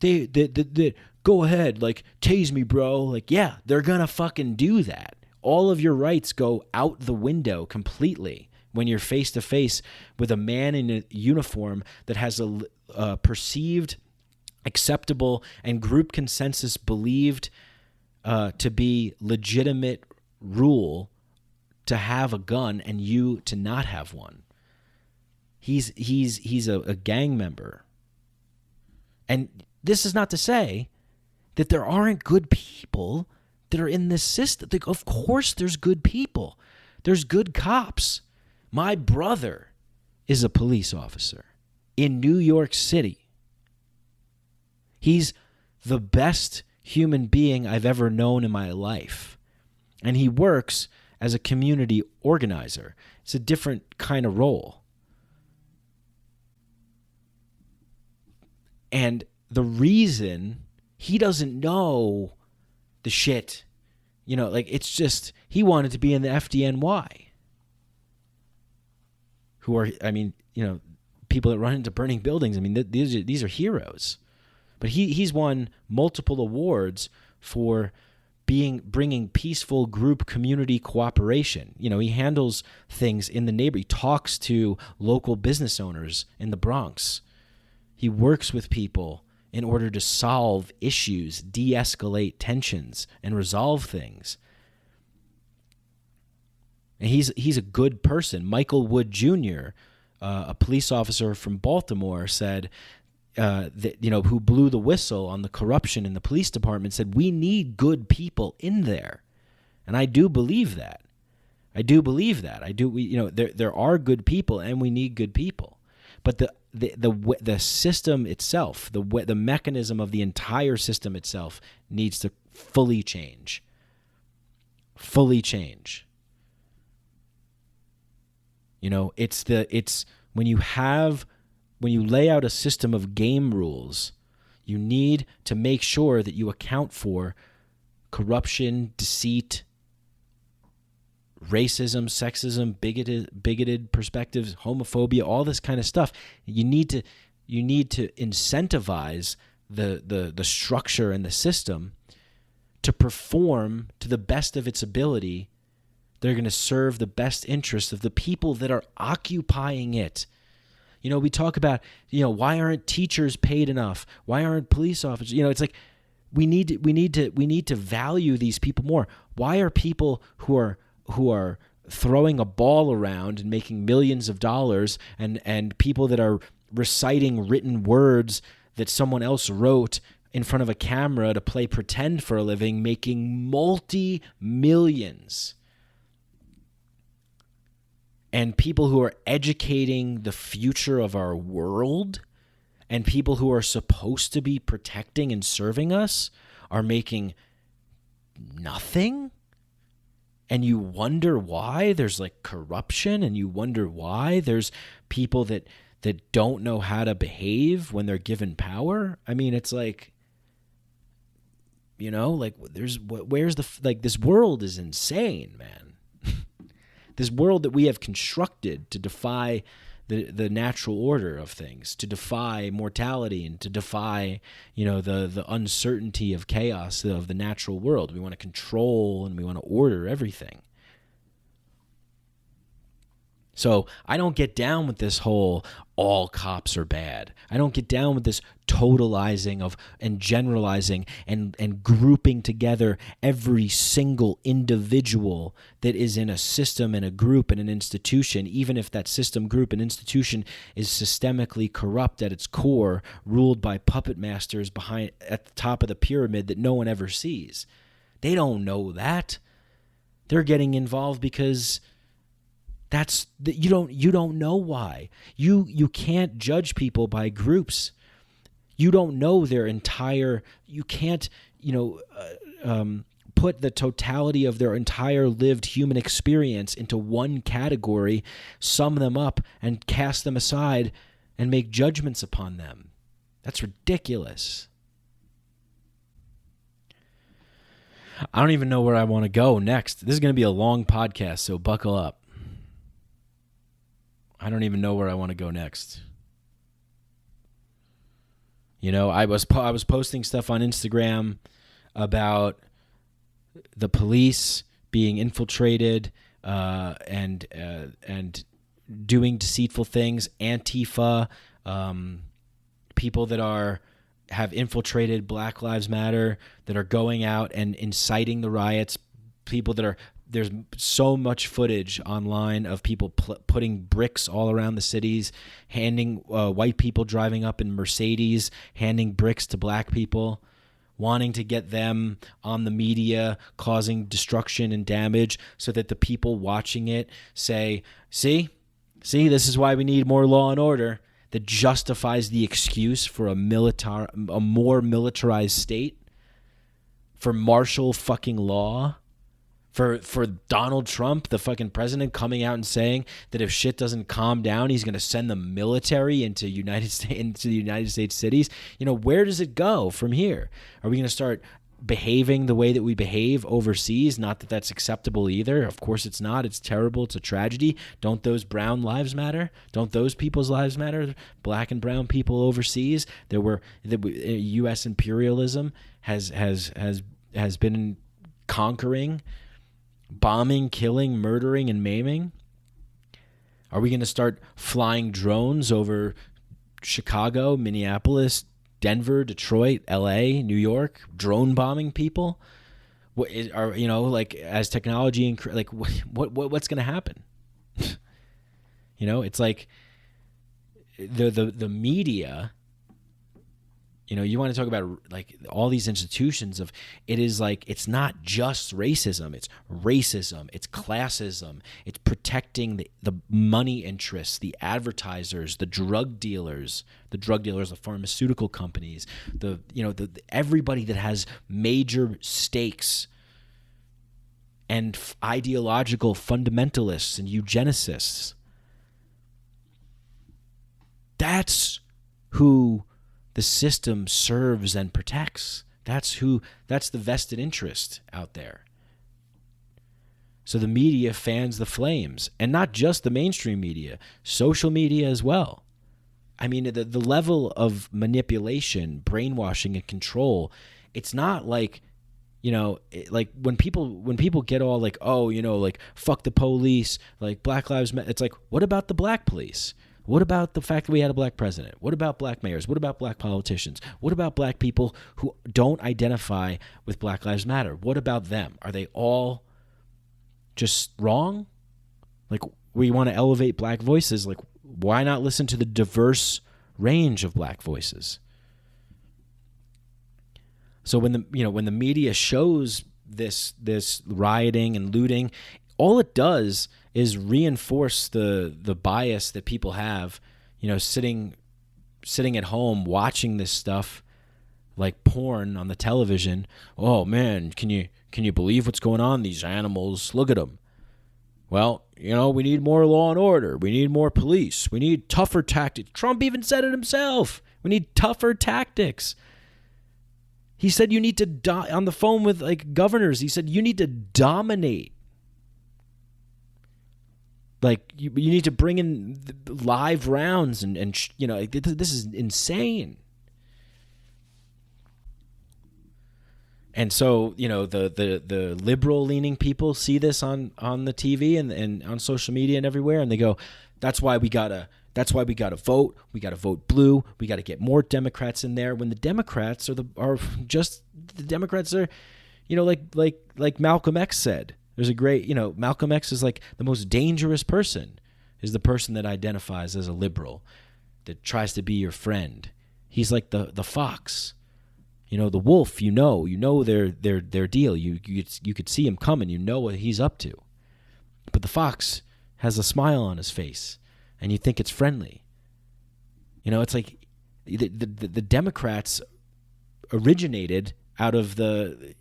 Speaker 1: They go ahead, like, tase me, bro. Like, yeah, they're gonna fucking do that. All of your rights go out the window completely when you're face to face with a man in a uniform that has a perceived, acceptable, and group consensus believed to be legitimate rule to have a gun and you to not have one. He's a gang member. And this is not to say that there aren't good people that are in this system. Of course there's good people. There's good cops. My brother is a police officer in New York City. He's the best human being I've ever known in my life. And he works as a community organizer. It's a different kind of role. And the reason he doesn't know the shit, it's just he wanted to be in the FDNY. Who are, people that run into burning buildings. These are heroes. But he's won multiple awards for bringing peaceful group community cooperation. He handles things in the neighborhood. He talks to local business owners in the Bronx. He works with people in order to solve issues, de-escalate tensions, and resolve things. And he's a good person. Michael Wood Jr., a police officer from Baltimore, said who blew the whistle on the corruption in the police department, said we need good people in there, and I do believe that. There are good people, and we need good people, but the system itself, the mechanism of the entire system itself, needs to fully change. It's when you lay out a system of game rules, you need to make sure that you account for corruption, deceit, racism, sexism, bigoted perspectives, homophobia, all this kind of stuff. You need to incentivize the structure and the system to perform to the best of its ability. They're going to serve the best interests of the people that are occupying it. We talk about, why aren't teachers paid enough? Why aren't police officers? It's like we need to value these people more. Why are people who are throwing a ball around and making millions of dollars, and people that are reciting written words that someone else wrote in front of a camera to play pretend for a living, making multi-millions? And people who are educating the future of our world, and people who are supposed to be protecting and serving us, are making nothing? And you wonder why there's corruption, and you wonder why there's people that don't know how to behave when they're given power. It's this world is insane, man. This world that we have constructed to defy the natural order of things, to defy mortality, and to defy, the uncertainty of chaos of the natural world. We want to control and we want to order everything. So I don't get down with this whole all cops are bad. I don't get down with this totalizing of and generalizing and grouping together every single individual that is in a system and a group and an institution, even if that system, group, and institution is systemically corrupt at its core, ruled by puppet masters at the top of the pyramid that no one ever sees. They don't know that. They're getting involved because you don't know why. You can't judge people by groups. You don't know their entire. You can't put the totality of their entire lived human experience into one category, sum them up, and cast them aside, and make judgments upon them. That's ridiculous. I don't even know where I want to go next. This is going to be a long podcast, so buckle up. I don't even know where I want to go next. I was posting stuff on Instagram about the police being infiltrated and doing deceitful things. Antifa, people that have infiltrated Black Lives Matter, that are going out and inciting the riots. People that are. There's so much footage online of people putting bricks all around the cities, handing white people driving up in Mercedes, handing bricks to black people, wanting to get them on the media, causing destruction and damage so that the people watching it say, see, See, this is why we need more law and order that justifies the excuse for a more militarized state, for martial fucking law, for Donald Trump, the fucking president, coming out and saying that if shit doesn't calm down, he's going to send the military into the United States cities. You know, where does it go from here? Are we going to start behaving the way that we behave overseas? Not that that's acceptable either. Of course it's not. It's terrible. It's a tragedy. Don't those brown lives matter? Don't those people's lives matter? Black and brown people overseas. The U.S. imperialism has been conquering, bombing, killing, murdering, and maiming. Are we going to start flying drones over Chicago, Minneapolis, Denver, Detroit, L.A., New York, drone bombing people? As technology what's going to happen? You know, it's like the media. You know, you want to talk about like all these institutions of it is like it's not just racism, it's classism, it's protecting the money interests, the advertisers, the drug dealers, the pharmaceutical companies, everybody that has major stakes, and ideological fundamentalists and eugenicists. That's who the system serves and protects. That's the vested interest out there. So the media fans the flames, and not just the mainstream media, social media as well. I mean, the level of manipulation, brainwashing, and control, it's not like, you know, like when people get all like, oh, you know, like fuck the police, like Black Lives Matter. It's like, what about the black police? What about the fact that we had a black president? What about black mayors? What about black politicians? What about black people who don't identify with Black Lives Matter? What about them? Are they all just wrong? Like, we want to elevate black voices. Like, why not listen to the diverse range of black voices? So when the media shows this rioting and looting, all it does is reinforce the bias that people have, you know, sitting at home watching this stuff like porn on the television. Oh man, can you believe what's going on? These animals, look at them. Well, you know, we need more law and order. We need more police. We need tougher tactics. Trump even said it himself. We need tougher tactics. He said you need to on the phone with like governors. He said you need to dominate. Like, you need to bring in live rounds and you know, this is insane. And so, you know, the liberal-leaning people see this on the TV and on social media and everywhere, and they go, that's why we gotta vote. We gotta vote blue. We gotta get more Democrats in there. When the Democrats are you know, like Malcolm X said. There's a great, you know, Malcolm X is like the most dangerous person, is the person that identifies as a liberal, that tries to be your friend. He's like the fox, you know, the wolf. You know their deal. You could see him coming. You know what he's up to. But the fox has a smile on his face, and you think it's friendly. You know, it's like the Democrats originated out of the.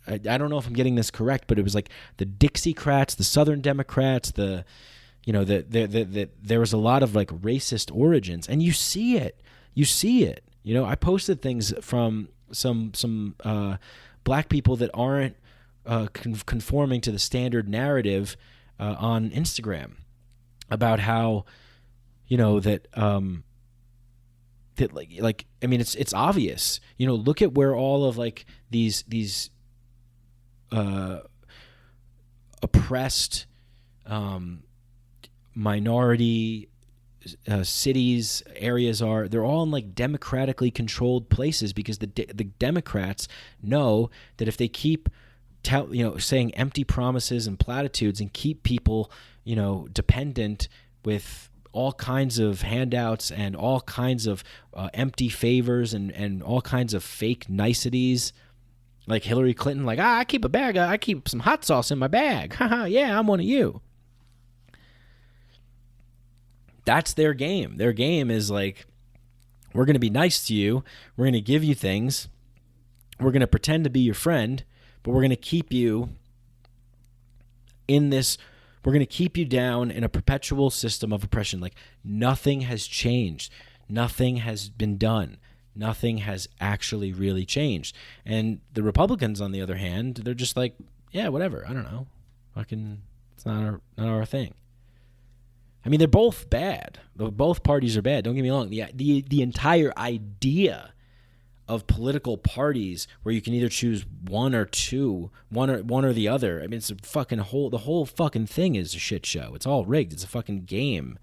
Speaker 1: I don't know if I'm getting this correct, but it was like the Dixiecrats, the Southern Democrats, there was a lot of like racist origins, and you see it. You know, I posted things from some black people that aren't conforming to the standard narrative on Instagram about how, you know, that like I mean, it's obvious. You know, look at where all of like these oppressed minority cities, areas are. They're all in like democratically controlled places, because the Democrats know that if they keep saying empty promises and platitudes and keep people, you know, dependent with all kinds of handouts and all kinds of empty favors and all kinds of fake niceties. Like Hillary Clinton, like, I keep some hot sauce in my bag. Haha, yeah, I'm one of you. That's their game. Their game is like, we're going to be nice to you. We're going to give you things. We're going to pretend to be your friend, but we're going to keep you in this. We're going to keep you down in a perpetual system of oppression. Like, nothing has changed. Nothing has been done. Nothing has actually really changed. And the Republicans, on the other hand, they're just like, yeah, whatever. I don't know. Fucking, it's not our thing. I mean, they're both bad. Both parties are bad. Don't get me wrong. The entire idea of political parties where you can either choose one or the other. I mean, it's a fucking the whole fucking thing is a shit show. It's all rigged. It's a fucking game.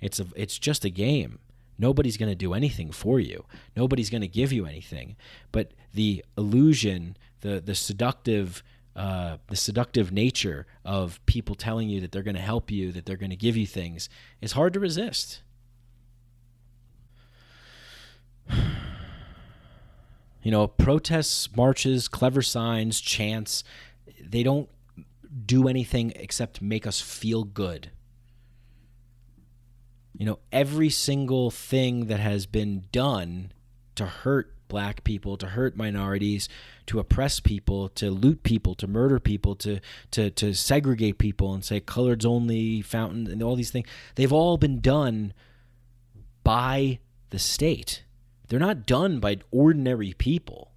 Speaker 1: It's just a game. Nobody's going to do anything for you. Nobody's going to give you anything. But the illusion, the seductive nature of people telling you that they're going to help you, that they're going to give you things, is hard to resist. You know, protests, marches, clever signs, chants, they don't do anything except make us feel good. You know, every single thing that has been done to hurt black people, to hurt minorities, to oppress people, to loot people, to murder people, to segregate people and say coloreds only, fountain, and all these things, they've all been done by the state. They're not done by ordinary people.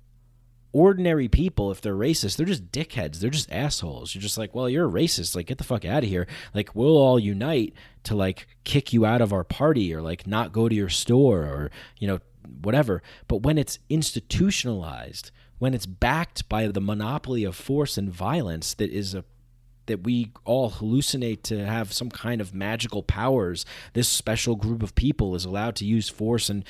Speaker 1: Ordinary people, if they're racist, they're just dickheads. They're just assholes. You're just like, well, you're a racist. Like, get the fuck out of here. Like, we'll all unite to, like, kick you out of our party or, like, not go to your store or, you know, whatever. But when it's institutionalized, when it's backed by the monopoly of force and violence that we all hallucinate to have some kind of magical powers, this special group of people is allowed to use force and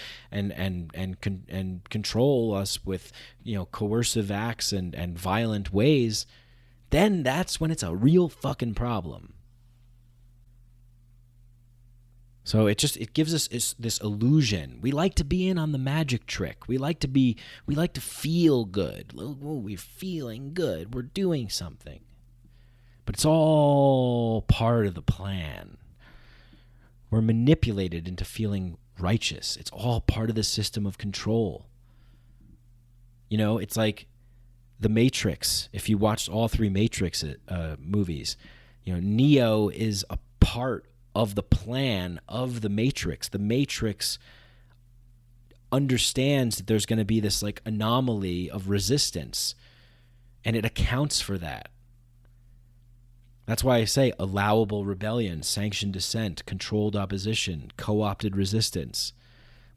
Speaker 1: control us with, you know, coercive acts and violent ways, then that's when it's a real fucking problem. So it gives us this illusion. We like to be in on the magic trick. We like to feel good. Oh, we're feeling good. We're doing something. But it's all part of the plan. We're manipulated into feeling righteous. It's all part of the system of control. You know, it's like The Matrix. If you watched all three Matrix movies, you know, Neo is a part of the plan of the Matrix. The Matrix understands that there's going to be this, like, anomaly of resistance, and it accounts for that. That's why I say allowable rebellion, sanctioned dissent, controlled opposition, co-opted resistance.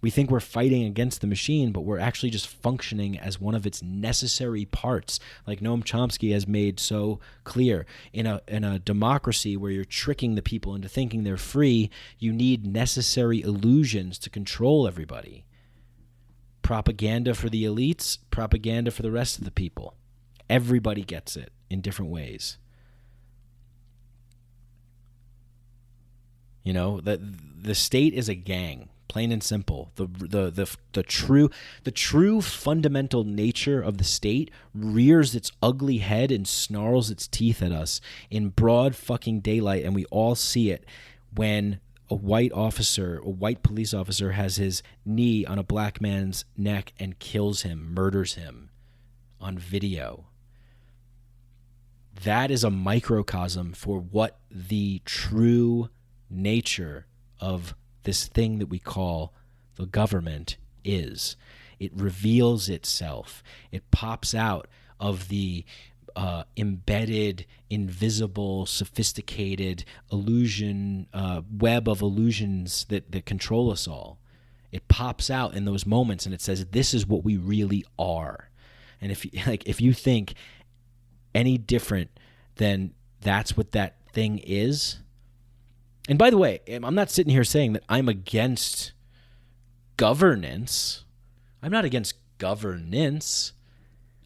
Speaker 1: We think we're fighting against the machine, but we're actually just functioning as one of its necessary parts, like Noam Chomsky has made so clear. In a democracy where you're tricking the people into thinking they're free, you need necessary illusions to control everybody. Propaganda for the elites, propaganda for the rest of the people. Everybody gets it in different ways. You know, the state is a gang, plain and simple. The true fundamental nature of the state rears its ugly head and snarls its teeth at us in broad fucking daylight, and we all see it when a white police officer has his knee on a black man's neck and kills him, murders him on video. That is a microcosm for what the true nature of this thing that we call the government is. It reveals itself. It pops out of the embedded, invisible, sophisticated illusion, web of illusions that control us all. It pops out in those moments and it says, this is what we really are. And if you think any different, then that's what that thing is. And by the way, I'm not sitting here saying that I'm against governance. I'm not against governance.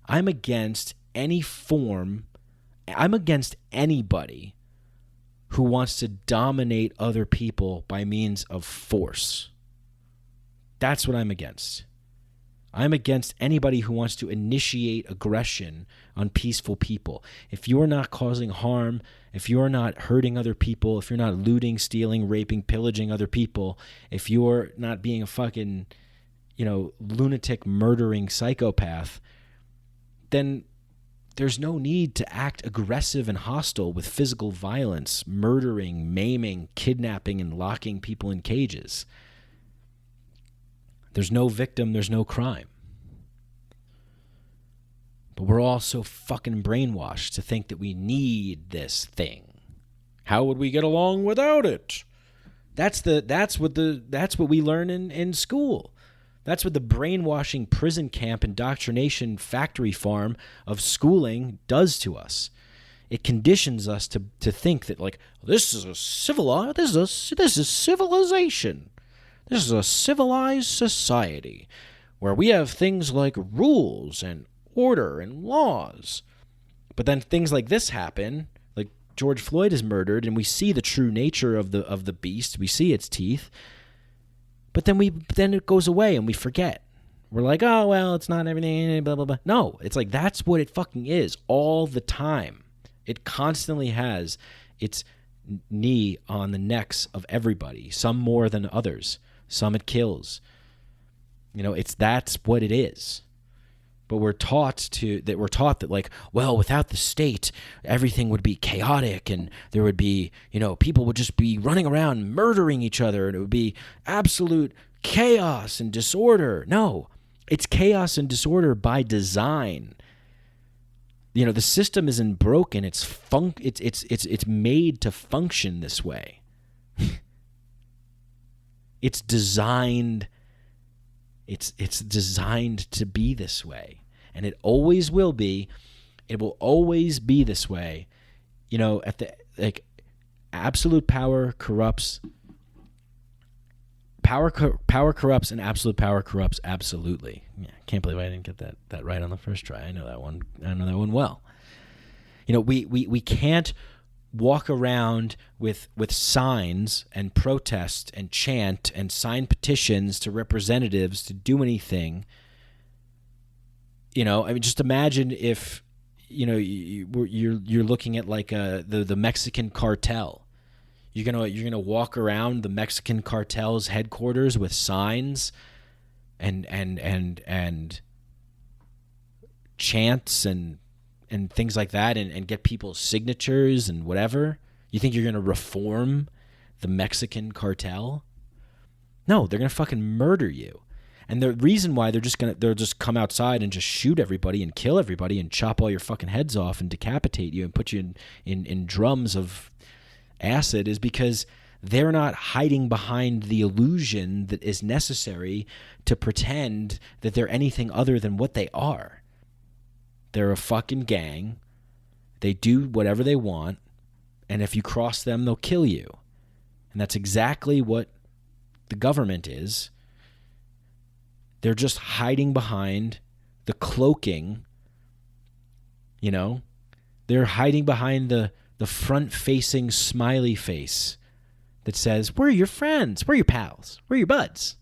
Speaker 1: I'm against any form. I'm against anybody who wants to dominate other people by means of force. That's what I'm against. I'm against anybody who wants to initiate aggression on peaceful people. If you're not causing harm, if you're not hurting other people, if you're not looting, stealing, raping, pillaging other people, if you're not being a fucking, lunatic, murdering psychopath, then there's no need to act aggressive and hostile with physical violence, murdering, maiming, kidnapping, and locking people in cages. There's no victim, there's no crime. But we're all so fucking brainwashed to think that we need this thing. How would we get along without it? That's what we learn in school. That's what the brainwashing prison camp indoctrination factory farm of schooling does to us. It conditions us to think that, like, this is civilization. This is a civilized society where we have things like rules and order and laws. But then things like this happen, like George Floyd is murdered, and we see the true nature of the beast. We see its teeth. But then it goes away and we forget. We're like, oh, well, it's not everything, blah, blah, blah. No, it's like that's what it fucking is all the time. It constantly has its knee on the necks of everybody, some more than others. Some it kills. That's what it is. But we're taught that like, well, without the state, everything would be chaotic, and there would be, people would just be running around murdering each other, and it would be absolute chaos and disorder. No, it's chaos and disorder by design. The system isn't broken. It's made to function this way. It's designed. It's designed to be this way, and it always will be. It will always be this way. Absolute power corrupts. Power corrupts, and absolute power corrupts absolutely. Yeah, can't believe I didn't get that right on the first try. I know that one well. We can't walk around with signs and protest and chant and sign petitions to representatives to do anything. Just imagine if you're looking at like the Mexican cartel. You're gonna walk around the Mexican cartel's headquarters with signs and chants and things like that, and get people's signatures and whatever. You think you're going to reform the Mexican cartel? No, they're going to fucking murder you. And the reason why they'll just come outside and just shoot everybody and kill everybody and chop all your fucking heads off and decapitate you and put you in drums of acid is because they're not hiding behind the illusion that is necessary to pretend that they're anything other than what they are. They're a fucking gang. They do whatever they want. And if you cross them, they'll kill you. And that's exactly what the government is. They're just hiding behind the cloaking. They're hiding behind the front-facing smiley face that says, we're your friends. We're your pals. We're your buds.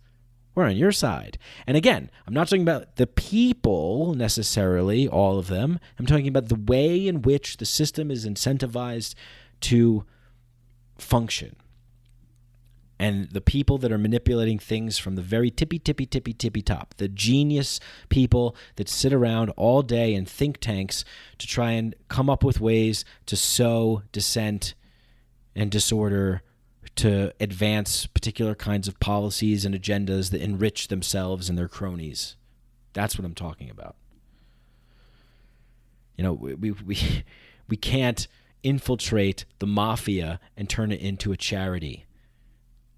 Speaker 1: We're on your side. And again, I'm not talking about the people necessarily, all of them. I'm talking about the way in which the system is incentivized to function. And the people that are manipulating things from the very tippy top, the genius people that sit around all day in think tanks to try and come up with ways to sow dissent and disorder, to advance particular kinds of policies and agendas that enrich themselves and their cronies. That's what I'm talking about. We can't infiltrate the mafia and turn it into a charity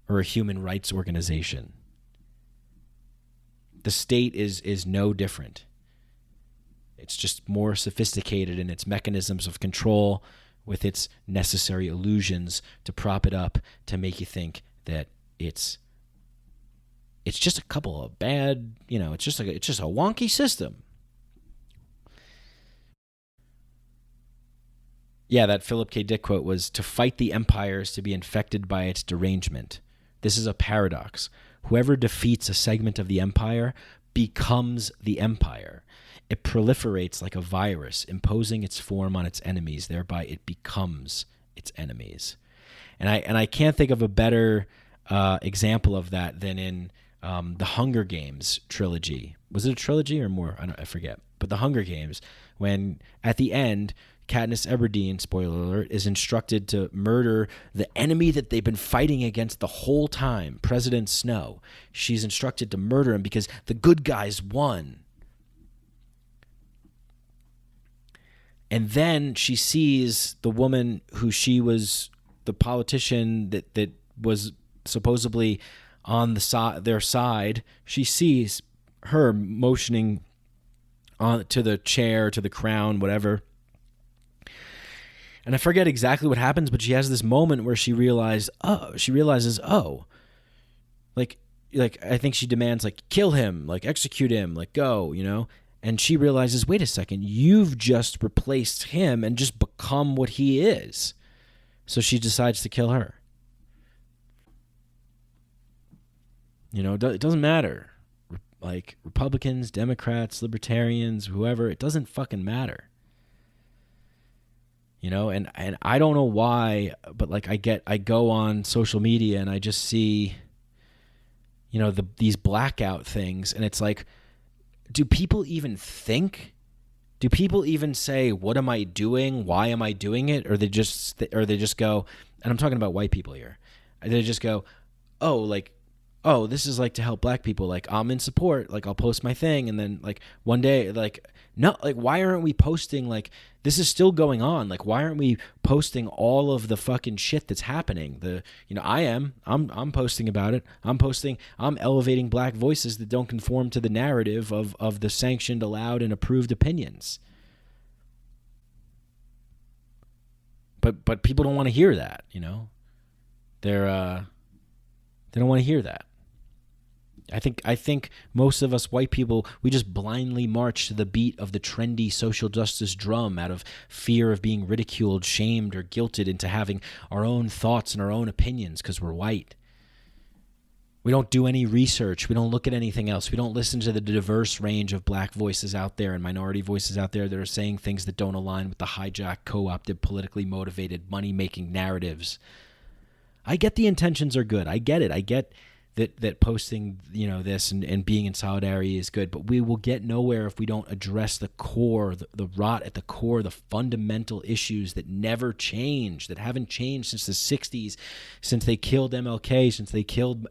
Speaker 1: or a human rights organization. The state is no different. It's just more sophisticated in its mechanisms of control, with its necessary illusions to prop it up, to make you think that it's just a couple of bad, it's just a wonky system. Yeah, that Philip K. Dick quote was, "To fight the empire is to be infected by its derangement. This is a paradox. Whoever defeats a segment of the empire becomes the empire. It proliferates like a virus, imposing its form on its enemies. Thereby, it becomes its enemies. And I can't think of a better example of that than in the Hunger Games trilogy. Was it a trilogy or more? I forget. But the Hunger Games, when at the end, Katniss Everdeen, spoiler alert, is instructed to murder the enemy that they've been fighting against the whole time, President Snow. She's instructed to murder him because the good guys won. And then she sees the woman who she was, the politician that was supposedly on their side. She sees her motioning on to the chair, to the crown, whatever. And I forget exactly what happens, but she has this moment where she realizes, like I think she demands, like, kill him, like execute him, like go, you know? And she realizes, wait a second, you've just replaced him and just become what he is. So she decides to kill her. You know, it doesn't matter. Like Republicans, Democrats, Libertarians, whoever, it doesn't fucking matter. You know, and I don't know why, but like I go on social media and I just see, you know, these blackout things, and it's like, do people even think? Do people even say, what am I doing? Why am I doing it? Or they just go, and I'm talking about white people here. They just go, oh, this is like to help black people. Like, I'm in support. Like, I'll post my thing. And then like one day, like, no, like, why aren't we posting? Like, this is still going on. Like, why aren't we posting all of the fucking shit that's happening? I'm posting about it. I'm elevating black voices that don't conform to the narrative of the sanctioned, allowed, and approved opinions. But people don't want to hear that, you know? They don't want to hear that. I think most of us white people, we just blindly march to the beat of the trendy social justice drum out of fear of being ridiculed, shamed, or guilted into having our own thoughts and our own opinions because we're white. We don't do any research. We don't look at anything else. We don't listen to the diverse range of black voices out there and minority voices out there that are saying things that don't align with the hijacked, co-opted, politically motivated, money-making narratives. I get the intentions are good. I get it. I get that posting, you know, this and being in solidarity is good, but we will get nowhere if we don't address the core, the rot at the core, the fundamental issues that never change, that haven't changed since the 60s, since they killed MLK, since they killed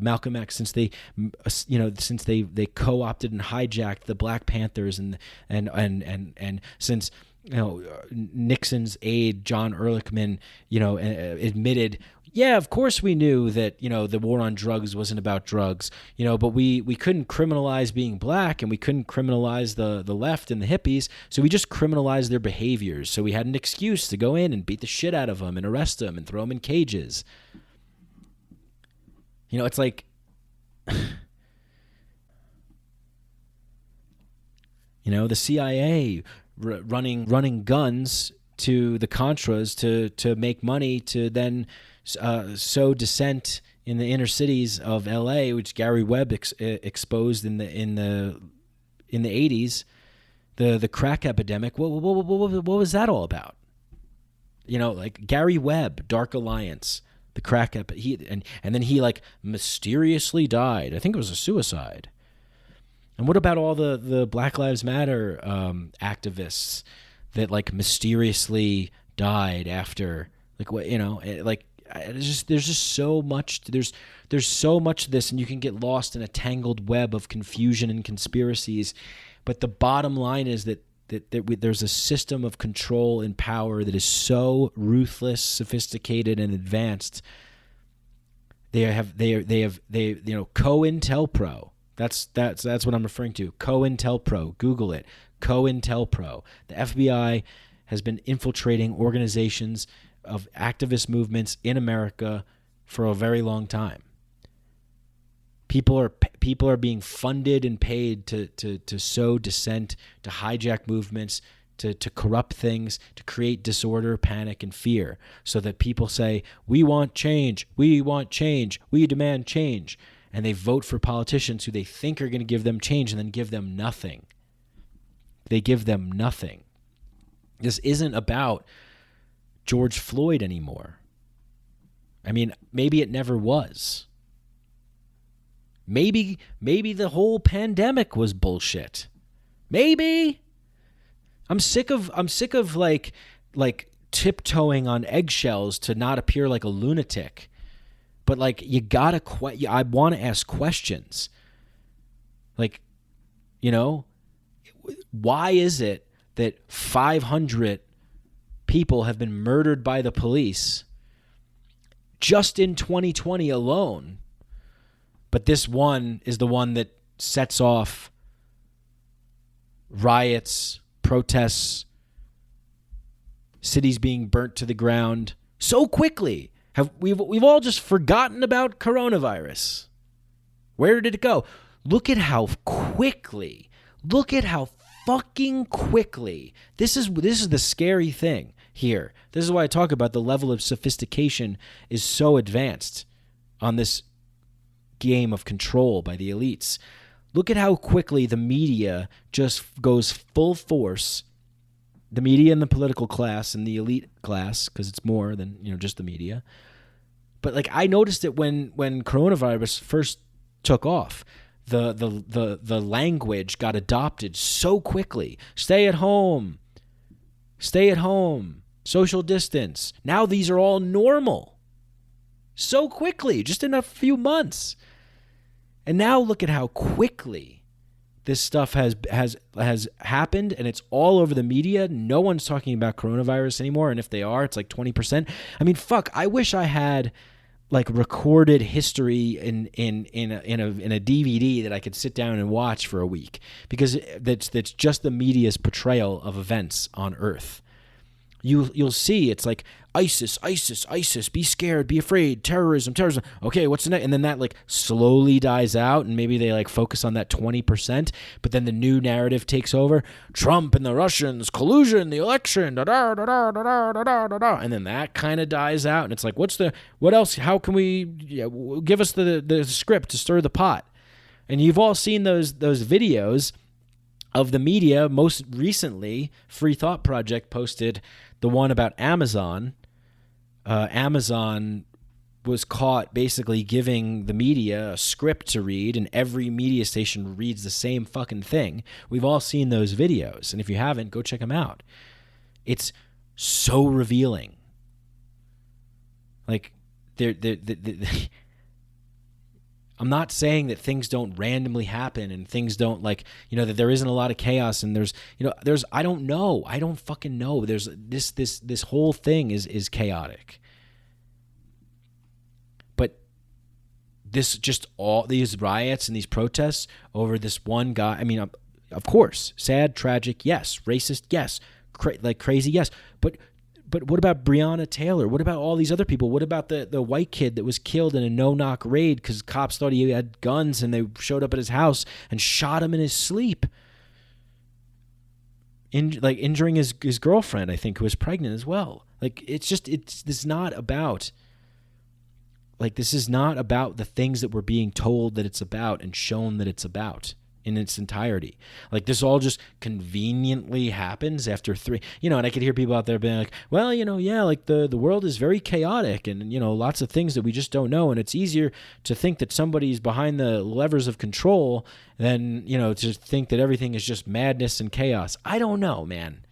Speaker 1: Malcolm X, since they co-opted and hijacked the Black Panthers and since, you know, Nixon's aide John Ehrlichman, you know, admitted, yeah, of course we knew that, you know, the war on drugs wasn't about drugs, you know, but we couldn't criminalize being black and we couldn't criminalize the left and the hippies, so we just criminalized their behaviors. So we had an excuse to go in and beat the shit out of them and arrest them and throw them in cages. You know, it's like, you know, the CIA running guns to the Contras to make money to then sow dissent in the inner cities of L.A., which Gary Webb exposed in the 80s, the crack epidemic. What was that all about? You know, like Gary Webb, Dark Alliance, the crack epidemic, and then he like mysteriously died. I think it was a suicide. And what about all the Black Lives Matter activists that like mysteriously died after, like, what, you know, like, there's just so much. There's so much of this, and you can get lost in a tangled web of confusion and conspiracies. But the bottom line is that there's a system of control and power that is so ruthless, sophisticated, and advanced. They have you know, COINTELPRO. That's what I'm referring to. COINTELPRO. Google it. COINTELPRO. The FBI has been infiltrating organizations of activist movements in America for a very long time. People are being funded and paid to sow dissent, to hijack movements, to corrupt things, to create disorder, panic, and fear, so that people say, we want change, we demand change. and they vote for politicians who they think are going to give them change and then give them nothing. They give them nothing. This isn't about George Floyd anymore. I mean, maybe it never was. Maybe the whole pandemic was bullshit. Maybe. I'm sick of like tiptoeing on eggshells to not appear like a lunatic. But like I want to ask questions. Like, why is it that 500 people have been murdered by the police just in 2020 alone? But this one is the one that sets off riots, protests, cities being burnt to the ground so quickly. We've all just forgotten about coronavirus. Where did it go? Look at how quickly. Look at how fucking quickly. This is the scary thing here. This is why I talk about the level of sophistication is so advanced on this game of control by the elites. Look at how quickly the media just goes full force. The media and the political class and the elite class, because it's more than just the media. But like I noticed it when coronavirus first took off, the language got adopted so quickly. Stay at home, social distance. Now these are all normal, so quickly, just in a few months. And now look at how quickly this stuff has happened, and it's all over the media. No one's talking about coronavirus anymore, and if they are, it's like 20%. I mean, fuck. I wish I had like recorded history in a DVD that I could sit down and watch for a week, because that's just the media's portrayal of events on Earth. You'll see it's like ISIS, be scared, be afraid, terrorism. Okay, what's the next? And then that like slowly dies out, and maybe they like focus on that 20%, but then the new narrative takes over. Trump and the Russians, collusion, the election, and then that kind of dies out, and it's like, what else? How can we give us the script to stir the pot? And you've all seen those videos of the media. Most recently, Free Thought Project posted the one about Amazon. Amazon was caught basically giving the media a script to read, and every media station reads the same fucking thing. We've all seen those videos, and if you haven't, go check them out. It's so revealing. Like, I'm not saying that things don't randomly happen and things don't that there isn't a lot of chaos, and there's I don't know. I don't fucking know. There's this whole thing is chaotic. But all these riots and these protests over this one guy, I mean, of course, sad, tragic, yes, racist, yes, crazy, yes, but what about Breonna Taylor? What about all these other people? What about the white kid that was killed in a no-knock raid because cops thought he had guns, and they showed up at his house and shot him in his sleep, injuring his girlfriend, I think, who was pregnant as well. Like, this is not about the things that we're being told that it's about and shown that it's about in its entirety. Like, this all just conveniently happens after 3, and I could hear people out there being like, well, the world is very chaotic, and, lots of things that we just don't know. And it's easier to think that somebody's behind the levers of control than, to think that everything is just madness and chaos. I don't know, man.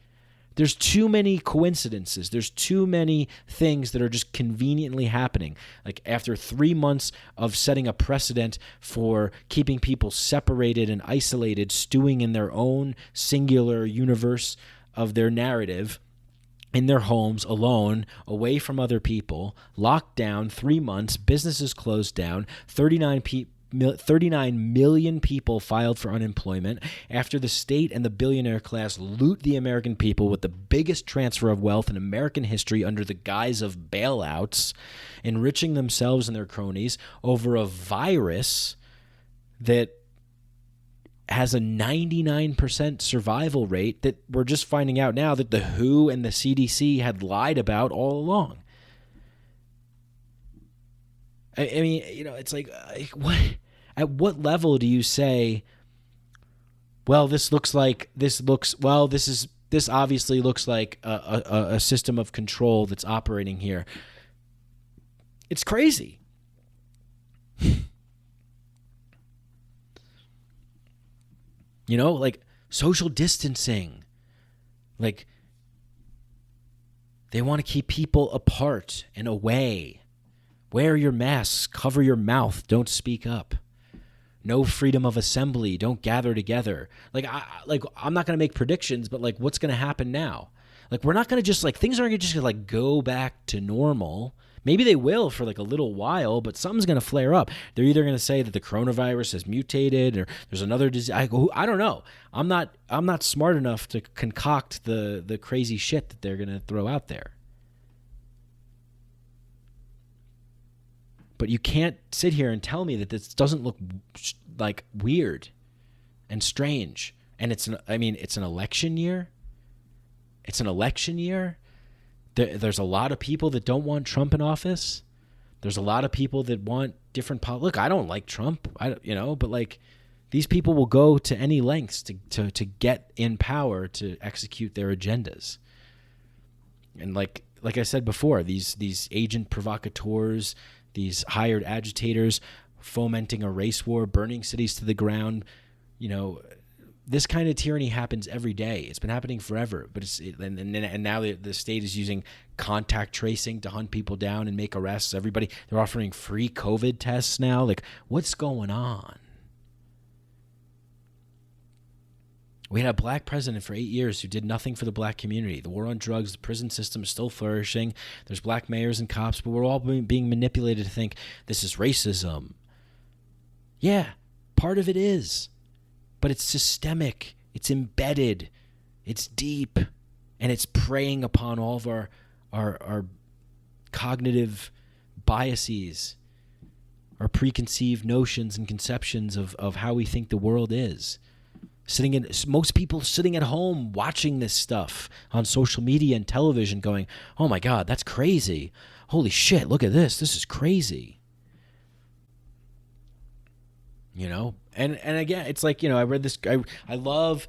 Speaker 1: There's too many coincidences. There's too many things that are just conveniently happening. Like, after 3 months of setting a precedent for keeping people separated and isolated, stewing in their own singular universe of their narrative, in their homes, alone, away from other people, locked down, 3 months, businesses closed down, 39 million people filed for unemployment after the state and the billionaire class loot the American people with the biggest transfer of wealth in American history under the guise of bailouts, enriching themselves and their cronies over a virus that has a 99% survival rate that we're just finding out now that the WHO and the CDC had lied about all along. I mean, it's like, what? At what level do you say, well, this obviously looks like a system of control that's operating here. It's crazy. You know, like social distancing. Like, they want to keep people apart and away. Wear your masks, cover your mouth, don't speak up. No freedom of assembly, don't gather together. I'm not going to make predictions, but like, what's going to happen now? Like, we're not going to just like, things aren't just going to like go back to normal. Maybe they will for like a little while, but something's going to flare up. They're either going to say that the coronavirus has mutated or there's another disease. I don't know. I'm not smart enough to concoct the crazy shit that they're going to throw out there. But you can't sit here and tell me that this doesn't look like weird and strange. And it's an election year. It's an election year. There's a lot of people that don't want Trump in office. There's a lot of people that want different look, I don't like Trump, but like, these people will go to any lengths to get in power to execute their agendas. And like I said before, these agent provocateurs, these hired agitators fomenting a race war, burning cities to the ground, this kind of tyranny happens every day. It's been happening forever, but and now the state is using contact tracing to hunt people down and make arrests. They're offering free COVID tests now. Like, what's going on? We had a black president for 8 years who did nothing for the black community. The war on drugs, the prison system is still flourishing. There's black mayors and cops, but we're all being manipulated to think this is racism. Yeah, part of it is. But it's systemic, it's embedded, it's deep, and it's preying upon all of our cognitive biases, our preconceived notions and conceptions of how we think the world is. Most people sitting at home watching this stuff on social media and television going, oh my God, that's crazy. Holy shit, look at this. This is crazy. And again, it's like, I read this. I love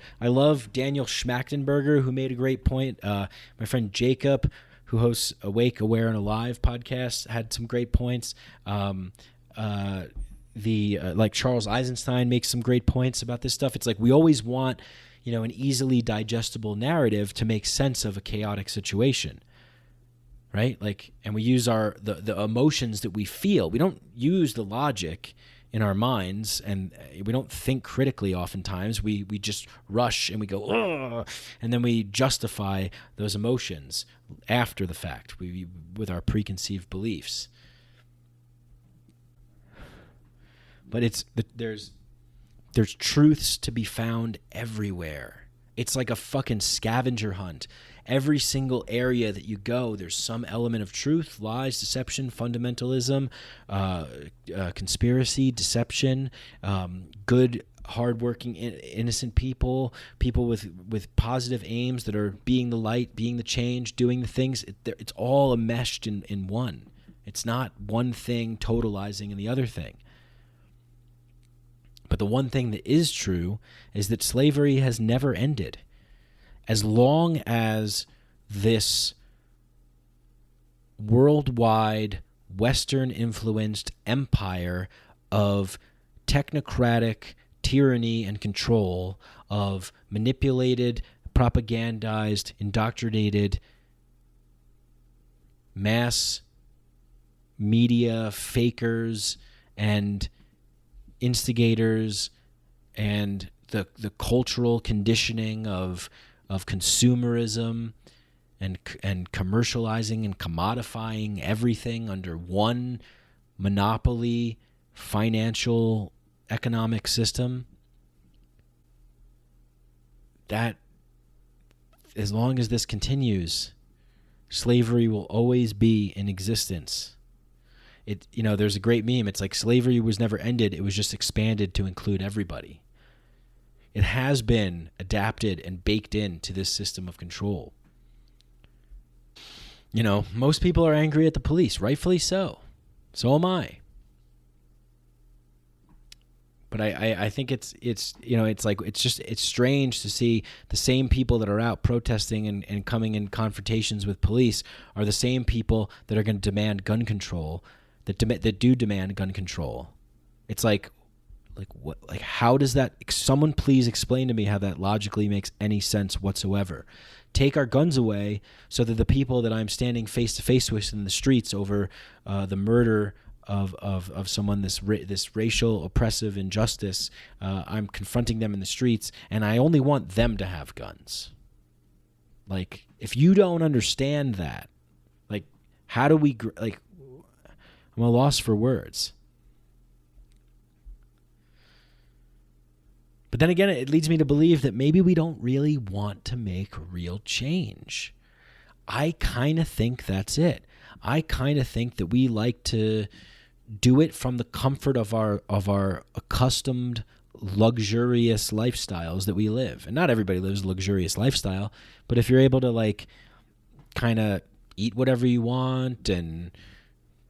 Speaker 1: Daniel Schmachtenberger, who made a great point. My friend Jacob, who hosts Awake, Aware, and Alive podcast, had some great points. Like Charles Eisenstein makes some great points about this stuff. It's like we always want, an easily digestible narrative to make sense of a chaotic situation. Right? Like, and we use the emotions that we feel. We don't use the logic in our minds, and we don't think critically oftentimes. We just rush and we go, ugh, and then we justify those emotions after the fact with our preconceived beliefs. But there's truths to be found everywhere. It's like a fucking scavenger hunt. Every single area that you go, there's some element of truth, lies, deception, fundamentalism, conspiracy, deception, good, hardworking, innocent people with positive aims that are being the light, being the change, doing the things. It's all enmeshed in one. It's not one thing totalizing in the other thing. But the one thing that is true is that slavery has never ended. As long as this worldwide Western-influenced empire of technocratic tyranny and control, of manipulated, propagandized, indoctrinated mass media fakers and instigators, and the cultural conditioning of consumerism and commercializing and commodifying everything under one monopoly financial economic system, that as long as this continues, slavery will always be in existence. There's a great meme. It's like slavery was never ended. It was just expanded to include everybody. It has been adapted and baked into this system of control. Most people are angry at the police, rightfully so. So am I. But I think it's it's like it's strange to see the same people that are out protesting and coming in confrontations with police are the same people that are going to demand gun control, that do demand gun control. It's like what, like how does that? Someone please explain to me how that logically makes any sense whatsoever. Take our guns away so that the people that I'm standing face to face with in the streets over the murder of someone, this racial oppressive injustice, I'm confronting them in the streets, and I only want them to have guns. Like, if you don't understand that, like, how do we like? I'm at a loss for words. But then again, it leads me to believe that maybe we don't really want to make real change. I kind of think that's it. I kind of think that we like to do it from the comfort of our accustomed luxurious lifestyles that we live. And not everybody lives a luxurious lifestyle, but if you're able to like kind of eat whatever you want and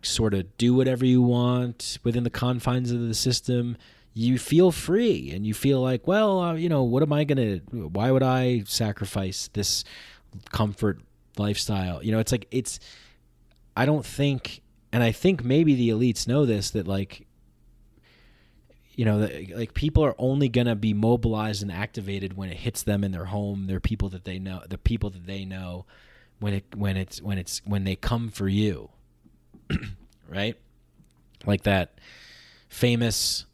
Speaker 1: sort of do whatever you want within the confines of the system, you feel free and you feel like, well, what am I going to, why would I sacrifice this comfort lifestyle? It's like, I don't think, and I think maybe the elites know this, that like, like people are only going to be mobilized and activated when it hits them in their home, their people that they know, the people that they know, when they come for you. Right? Like that famous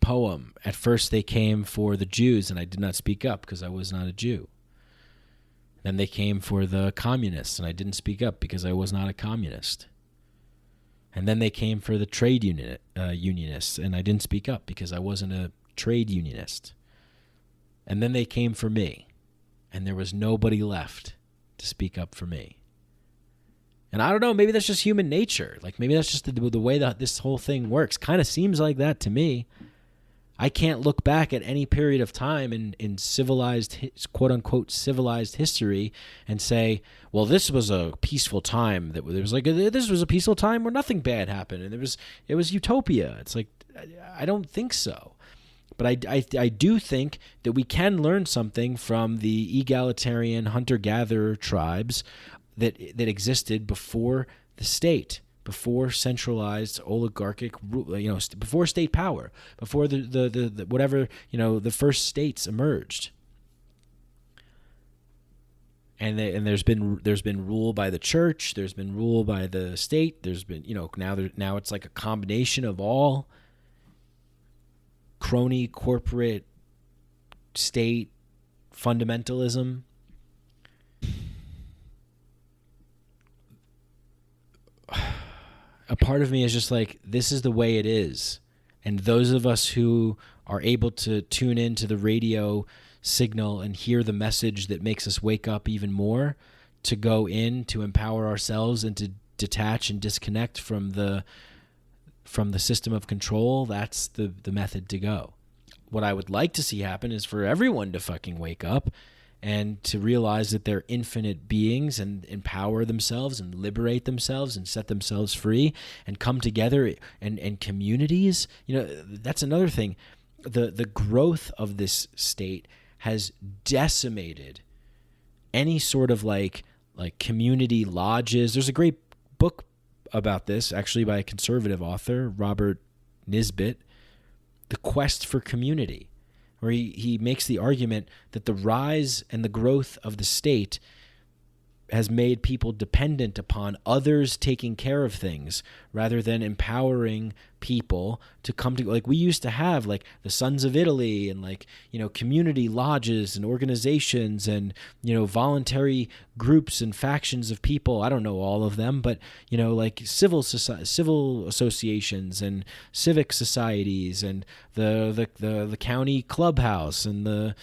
Speaker 1: poem, at first they came for the Jews and I did not speak up because I was not a Jew. Then they came for the communists and I didn't speak up because I was not a communist. And then they came for the trade unionists and I didn't speak up because I wasn't a trade unionist. And then they came for me and there was nobody left to speak up for me. And I don't know, maybe that's just human nature. Like maybe that's just the way that this whole thing works. Kind of seems like that to me. I can't look back at any period of time in civilized, quote unquote, civilized history and say, well, this was a peaceful time. This was a peaceful time where nothing bad happened and it was utopia. It's like, I don't think so. But I do think that we can learn something from the egalitarian hunter-gatherer tribes that existed before the state, before centralized oligarchic, before state power, before the whatever, the first states emerged. And there's been rule by the church, there's been rule by the state, there's been, now it's like a combination of all crony corporate state fundamentalism. A part of me is just like, this is the way it is. And those of us who are able to tune into the radio signal and hear the message that makes us wake up even more, to go in, to empower ourselves and to detach and disconnect from the system of control, that's the method to go. What I would like to see happen is for everyone to fucking wake up and to realize that they're infinite beings and empower themselves and liberate themselves and set themselves free and come together and communities. That's another thing. The growth of this state has decimated any sort of like community lodges. There's a great book about this, actually, by a conservative author, Robert Nisbet, The Quest for Community, where he makes the argument that the rise and the growth of the state has made people dependent upon others taking care of things rather than empowering people to come to, like we used to have, like the Sons of Italy and community lodges and organizations and, voluntary groups and factions of people. I don't know all of them, but, like civil associations and civic societies and the county clubhouse and the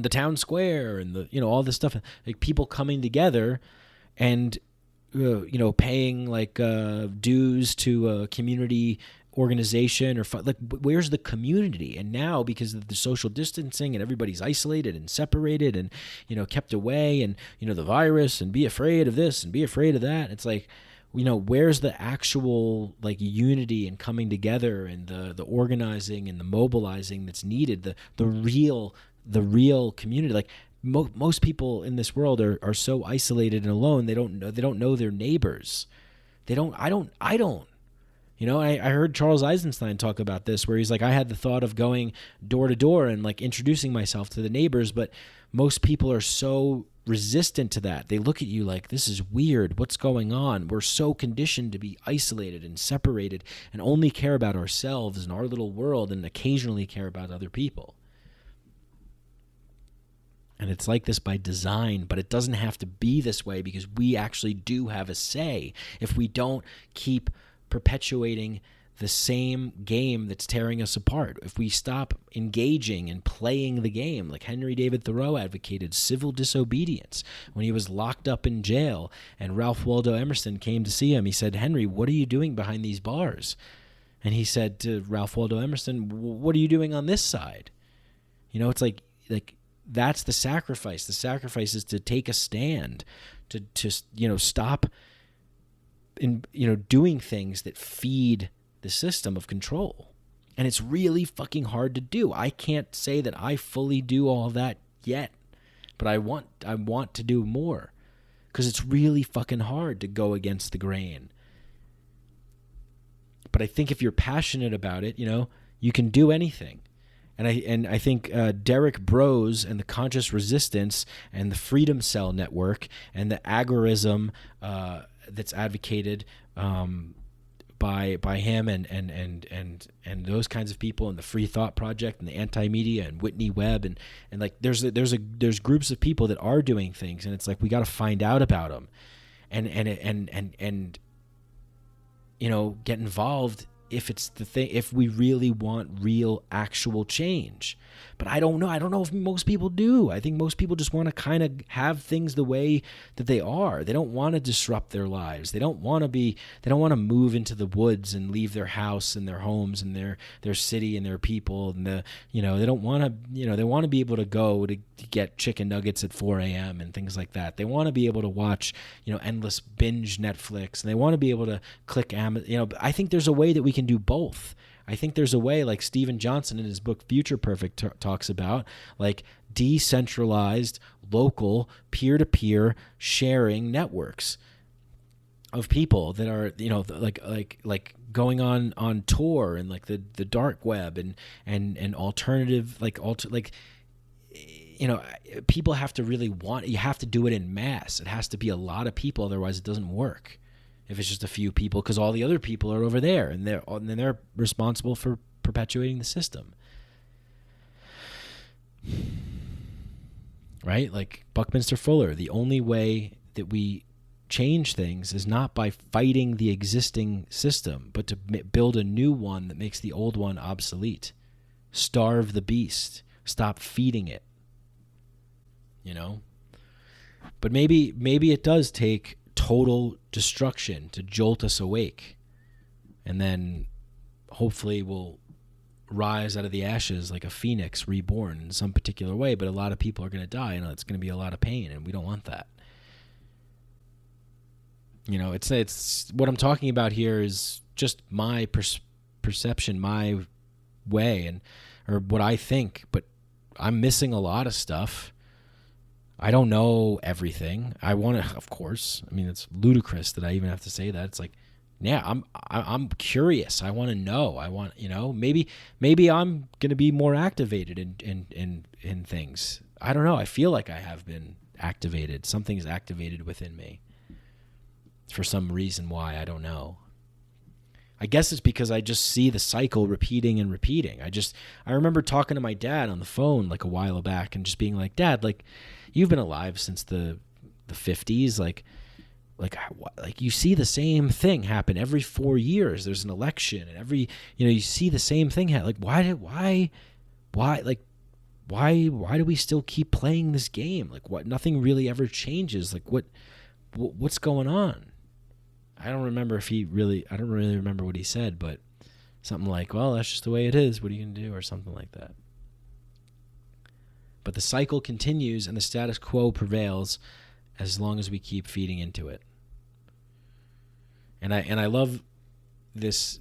Speaker 1: town square and all this stuff, like people coming together and paying dues to a community organization or where's the community? And now, because of the social distancing and everybody's isolated and separated and kept away and the virus and be afraid of this and be afraid of that, it's like, where's the actual like unity and coming together and the organizing and the mobilizing that's needed, the real community. Like most people in this world are so isolated and alone. They don't know their neighbors. I don't. I heard Charles Eisenstein talk about this, where he's like, I had the thought of going door to door and like introducing myself to the neighbors, but most people are so resistant to that. They look at you like, this is weird. What's going on? We're so conditioned to be isolated and separated and only care about ourselves and our little world and occasionally care about other people. And it's like this by design, but it doesn't have to be this way, because we actually do have a say if we don't keep perpetuating the same game that's tearing us apart. If we stop engaging and playing the game, like Henry David Thoreau advocated civil disobedience when he was locked up in jail, and Ralph Waldo Emerson came to see him. He said, Henry, what are you doing behind these bars? And he said to Ralph Waldo Emerson, what are you doing on this side? It's like that's the sacrifice. The sacrifice is to take a stand, to stop doing things that feed the system of control. And it's really fucking hard to do. I can't say that I fully do all that yet, but I want to do more, because it's really fucking hard to go against the grain. But I think if you're passionate about it, you can do anything. And I think Derek Bros and the Conscious Resistance and the Freedom Cell Network and the agorism that's advocated by him and those kinds of people, and the Free Thought Project and the Anti-Media and Whitney Webb and like there's groups of people that are doing things, and it's like we got to find out about them and get involved if it's the thing, if we really want real actual change. But I don't know if most people do. I think most people just want to kind of have things the way that they are. They don't want to disrupt their lives. They don't want to move into the woods and leave their house and their homes and their city and their people, and they don't want to, they want to be able to go to get chicken nuggets at 4 a.m. and things like that. They want to be able to watch, endless binge Netflix, and they want to be able to click Amazon. I think there's a way that we can do both. I think there's a way, like Steven Johnson in his book Future Perfect talks about, like decentralized, local, peer-to-peer sharing networks of people that are, like going on tour and like the dark web and alternative, people have to really want. You have to do it in mass. It has to be a lot of people, otherwise it doesn't work. If it's just a few people, because all the other people are over there, and they're responsible for perpetuating the system, right? Like Buckminster Fuller, the only way that we change things is not by fighting the existing system, but to build a new one that makes the old one obsolete. Starve the beast. Stop feeding it. But maybe it does take total destruction to jolt us awake, and then hopefully we'll rise out of the ashes like a phoenix reborn in some particular way. But a lot of people are going to die, and it's going to be a lot of pain, and we don't want that. It's what I'm talking about here is just my perception, my way, or what I think, but I'm missing a lot of stuff. I don't know everything. I want to, of course. I mean, it's ludicrous that I even have to say that. It's like, yeah, I'm curious. I want to know. I want, maybe I'm going to be more activated in things. I don't know. I feel like I have been activated. Something's activated within me for some reason. Why, I don't know. I guess it's because I just see the cycle repeating and repeating. I remember talking to my dad on the phone like a while back and just being like, Dad, like, you've been alive since the 50s. Like you see the same thing happen every 4 years. There's an election, and you see the same thing happen. Like, why do we still keep playing this game? Like, what? Nothing really ever changes. Like, what's going on? I don't really remember what he said, but something like, well, that's just the way it is. What are you going to do? Or something like that. But the cycle continues and the status quo prevails as long as we keep feeding into it. And I love this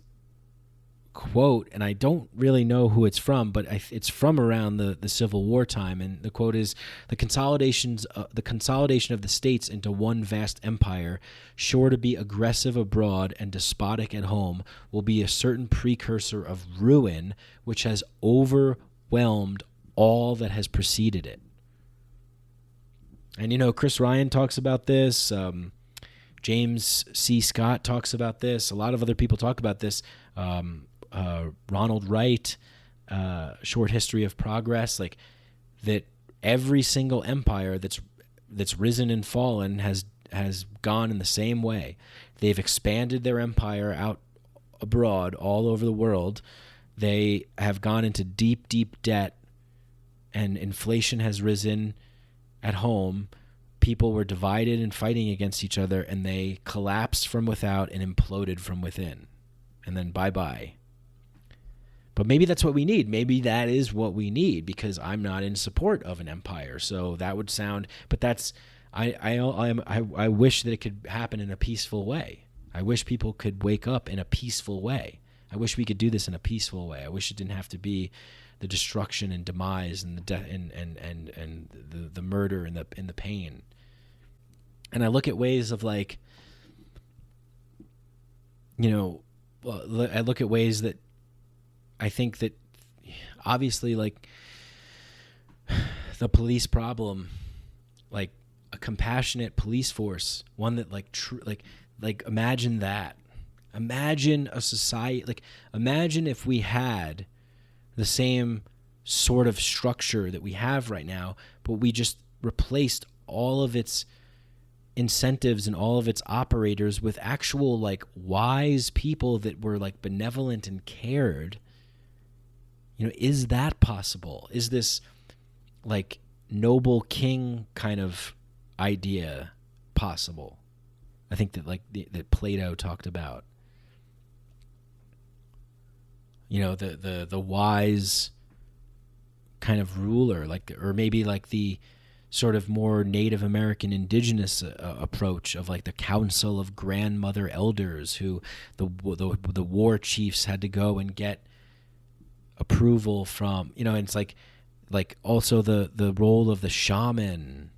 Speaker 1: quote, and I don't really know who it's from, but it's from around the Civil War time. And the quote is, the consolidation of the states into one vast empire, sure to be aggressive abroad and despotic at home, will be a certain precursor of ruin which has overwhelmed all that has preceded it. And, Chris Ryan talks about this. James C. Scott talks about this. A lot of other people talk about this. Ronald Wright, Short History of Progress, like that every single empire that's risen and fallen has gone in the same way. They've expanded their empire out abroad all over the world. They have gone into deep, deep debt, and inflation has risen at home. People were divided and fighting against each other, and they collapsed from without and imploded from within. And then bye-bye. But maybe that's what we need. Maybe that is what we need, because I'm not in support of an empire. So that would sound, but that's, I wish that it could happen in a peaceful way. I wish people could wake up in a peaceful way. I wish we could do this in a peaceful way. I wish it didn't have to be the destruction and demise and the death and the murder and the pain. And I look at ways of I look at ways that I think that obviously the police problem, like a compassionate police force, one that imagine that. Imagine a society, imagine if we had the same sort of structure that we have right now, but we just replaced all of its incentives and all of its operators with actual wise people that were benevolent and cared. Is that possible? Is this noble king kind of idea possible? I think that that Plato talked about. The wise kind of ruler, or maybe the sort of more Native American indigenous approach of the Council of Grandmother Elders, who the war chiefs had to go and get approval from. And it's also the role of the shaman.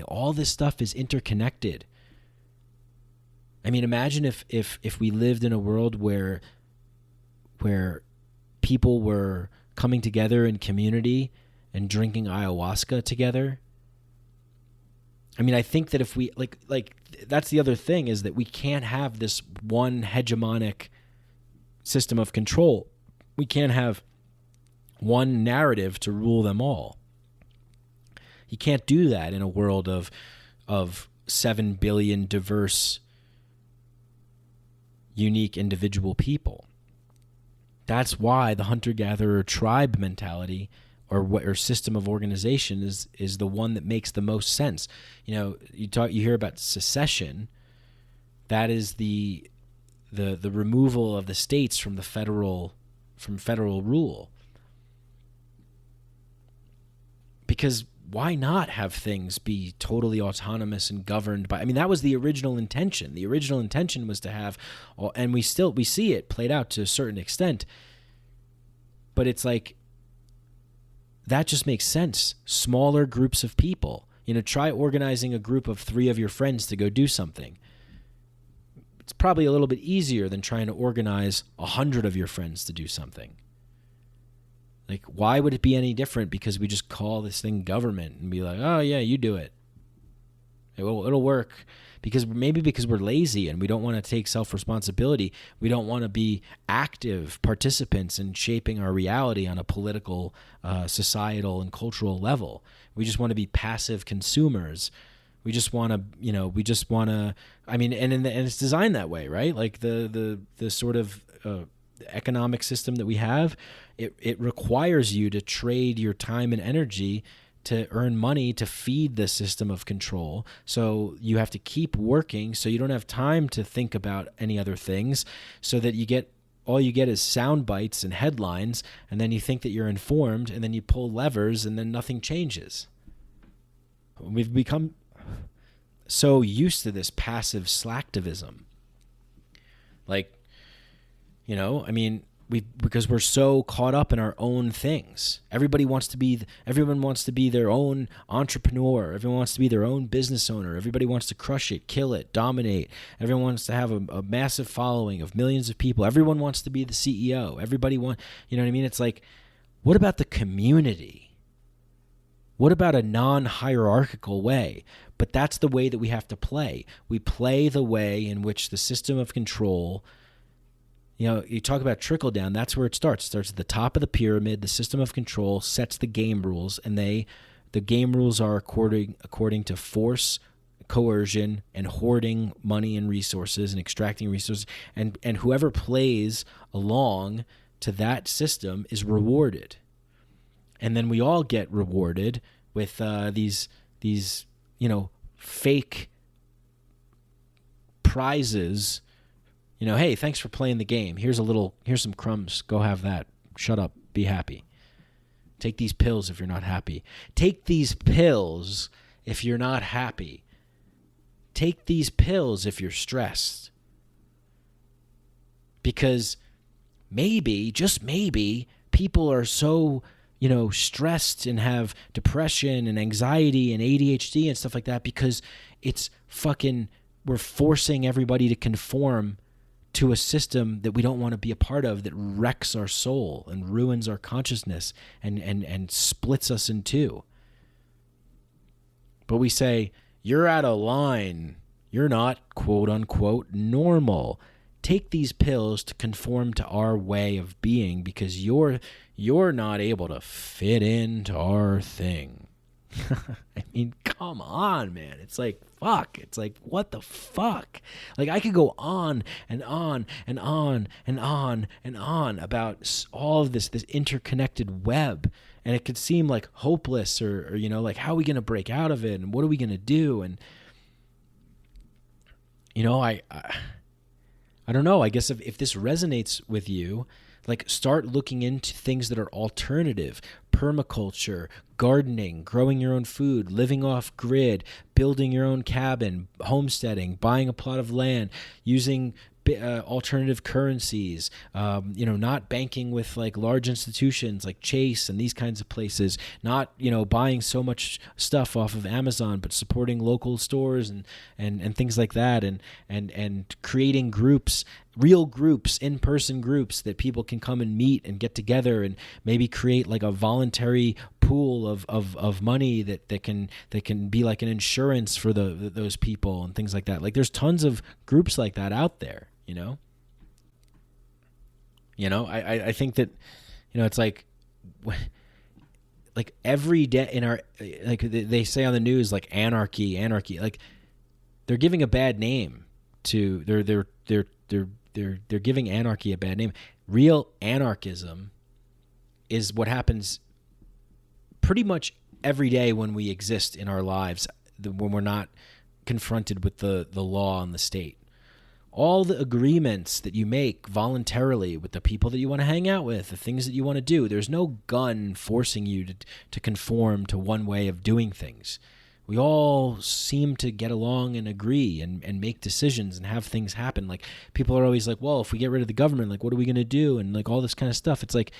Speaker 1: All this stuff is interconnected. Imagine if we lived in a world where people were coming together in community and drinking ayahuasca together. I think that if we that's the other thing, is that we can't have this one hegemonic system of control. We can't have one narrative to rule them all. You can't do that in a world of 7 billion diverse, unique individual people. That's why the hunter-gatherer tribe mentality or system of organization is the one that makes the most sense. You hear about secession. That is the removal of the states from federal rule. Because why not have things be totally autonomous and governed by? That was the original intention. The original intention was to have, and we see it played out to a certain extent. But it's that just makes sense. Smaller groups of people. Try organizing a group of 3 of your friends to go do something. It's probably a little bit easier than trying to organize 100 of your friends to do something. Why would it be any different because we just call this thing government and be like, oh yeah, you do it. It'll work. Because we're lazy and we don't want to take self-responsibility. We don't want to be active participants in shaping our reality on a political, societal, and cultural level. We just want to be passive consumers. We just want to, and it's designed that way, right? The sort of economic system that we have, it requires you to trade your time and energy to earn money to feed the system of control. So you have to keep working, so you don't have time to think about any other things, so that all you get is sound bites and headlines, and then you think that you're informed, and then you pull levers, and then nothing changes. We've become so used to this passive slacktivism. Like, you know, I mean, because we're so caught up in our own things. Everyone wants to be their own entrepreneur. Everyone wants to be their own business owner. Everybody wants to crush it, kill it, dominate. Everyone wants to have a massive following of millions of people. Everyone wants to be the CEO. You know what I mean? It's like, what about the community? What about a non-hierarchical way? But that's the way that we have to play. We play the way in which the system of control, you know, you talk about trickle down, that's where it starts. It starts at the top of the pyramid. The system of control sets the game rules, and the game rules are according to force, coercion, and hoarding money and resources and extracting resources. And whoever plays along to that system is rewarded. And then we all get rewarded with these you know, fake prizes. You know, hey, thanks for playing the game. Here's some crumbs. Go have that. Shut up. Be happy. Take these pills if you're not happy. Take these pills if you're not happy. Take these pills if you're stressed. Because maybe, just maybe, people are so, you know, stressed and have depression and anxiety and ADHD and stuff like that because it's fucking, we're forcing everybody to conform to a system that we don't want to be a part of, that wrecks our soul and ruins our consciousness and splits us in two. But we say, you're out of line. You're not, quote unquote, normal. Take these pills to conform to our way of being because you're not able to fit into our thing. I mean, come on, man. It's like, fuck. It's like, what the fuck? Like, I could go on and on and on and on and on about all of this interconnected web, and it could seem like hopeless or you know, like, how are we going to break out of it, and what are we going to do? And, you know, I don't know. I guess if this resonates with you, like, start looking into things that are alternative: permaculture, gardening, growing your own food, living off grid, building your own cabin, homesteading, buying a plot of land, using alternative currencies, you know, not banking with like large institutions like Chase and these kinds of places, not, you know, buying so much stuff off of Amazon, but supporting local stores and things like that, and creating groups, real groups, in-person groups that people can come and meet and get together and maybe create like a voluntary pool of money that can be like an insurance for those people and things like that. Like, there's tons of groups like that out there, you know? I think that, you know, it's like every day in our, like they say on the news, like anarchy, like they're giving a bad name to, they're giving anarchy a bad name. Real anarchism is what happens pretty much every day when we exist in our lives, when we're not confronted with the law and the state. All the agreements that you make voluntarily with the people that you want to hang out with, the things that you want to do, there's no gun forcing you to conform to one way of doing things. We all seem to get along and agree and make decisions and have things happen. Like, people are always like, well, if we get rid of the government, like, what are we going to do? And like all this kind of stuff. It's like,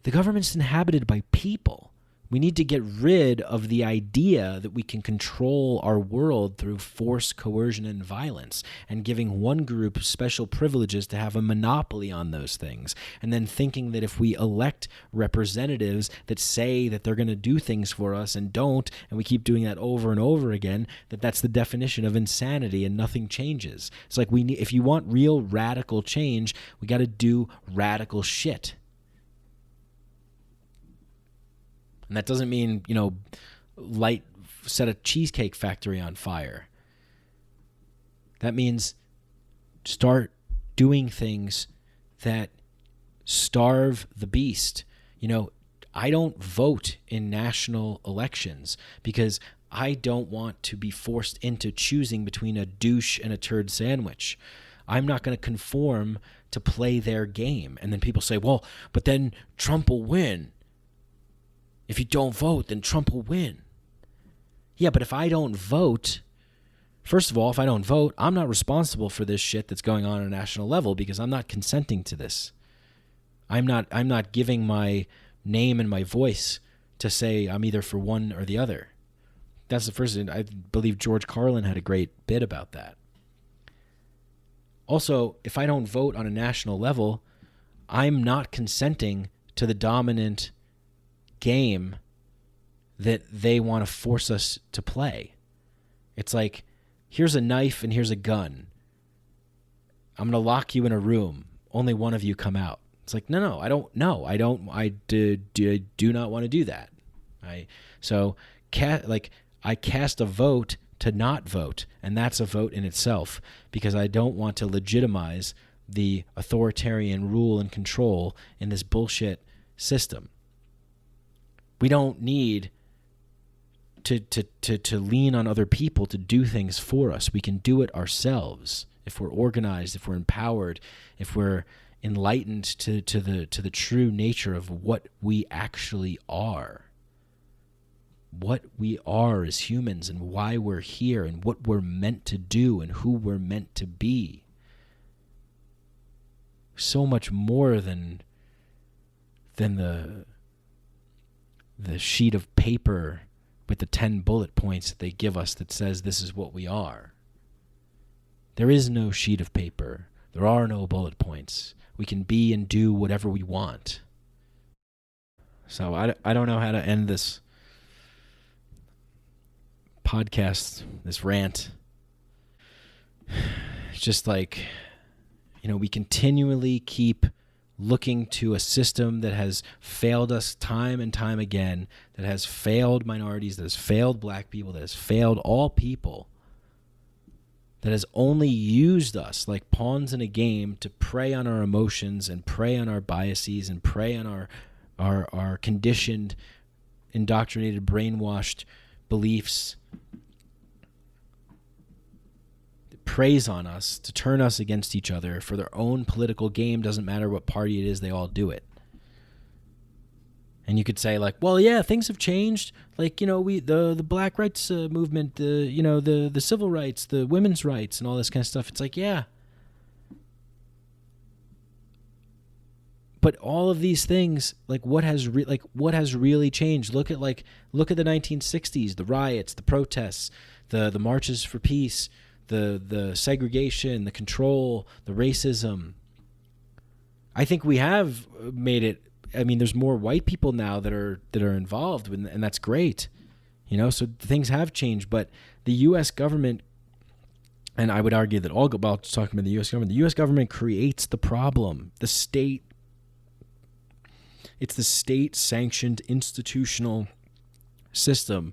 Speaker 1: the government's inhabited by people. We need to get rid of the idea that we can control our world through force, coercion, and violence, and giving one group special privileges to have a monopoly on those things, and then thinking that if we elect representatives that say that they're going to do things for us and don't, and we keep doing that over and over again, that's the definition of insanity and nothing changes. It's like, if you want real radical change, we got to do radical shit. And that doesn't mean, you know, set a cheesecake factory on fire. That means start doing things that starve the beast. You know, I don't vote in national elections because I don't want to be forced into choosing between a douche and a turd sandwich. I'm not going to conform to play their game. And then people say, well, but then Trump will win. If you don't vote, then Trump will win. Yeah, but if I don't vote, First of all, if I don't vote, I'm not responsible for this shit that's going on a national level because I'm not consenting to this. I'm not giving my name and my voice to say I'm either for one or the other. That's the first thing. I believe George Carlin had a great bit about that. Also, if I don't vote on a national level, I'm not consenting to the dominant game that they want to force us to play. It's like, here's a knife and here's a gun. I'm going to lock you in a room. Only one of you come out. It's like, no, I don't know. I do not want to do that. I cast a vote to not vote, and that's a vote in itself because I don't want to legitimize the authoritarian rule and control in this bullshit system. We don't need to lean on other people to do things for us. We can do it ourselves if we're organized, if we're empowered, if we're enlightened to the true nature of what we actually are. What we are as humans and why we're here and what we're meant to do and who we're meant to be. So much more than the sheet of paper with the 10 bullet points that they give us that says this is what we are. There is no sheet of paper. There are no bullet points. We can be and do whatever we want. So I don't know how to end this podcast, this rant. It's just like, we continually keep looking to a system that has failed us time and time again, that has failed minorities, that has failed black people, that has failed all people, that has only used us like pawns in a game to prey on our emotions and prey on our biases and prey on our conditioned, indoctrinated, brainwashed beliefs. It preys on us to turn us against each other for their own political game. Doesn't matter what party it is, they all do it. And you could say like, well, yeah, things have changed. Like, the black rights movement, the civil rights, the women's rights and all this kind of stuff. It's like, yeah. But all of these things, like what has really changed? Look at the 1960s, the riots, the protests, the marches for peace, the segregation, the control, the racism. I think we have made it. I mean, there's more white people now that are involved, and that's great. So things have changed. But the U.S. government, and I would argue that all about talking about the U.S. government creates the problem. The state. It's the state-sanctioned institutional system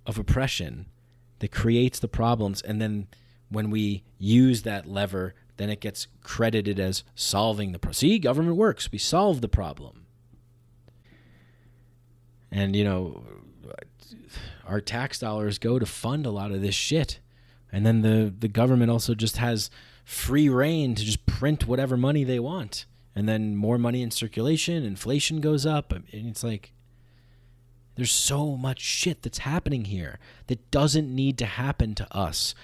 Speaker 1: of oppression that creates the problems. And then when we use that lever, then it gets credited as solving the problem. See, government works. We solve the problem. And, our tax dollars go to fund a lot of this shit. And then the government also just has free reign to just print whatever money they want. And then more money in circulation, inflation goes up. And it's like, there's so much shit that's happening here that doesn't need to happen to us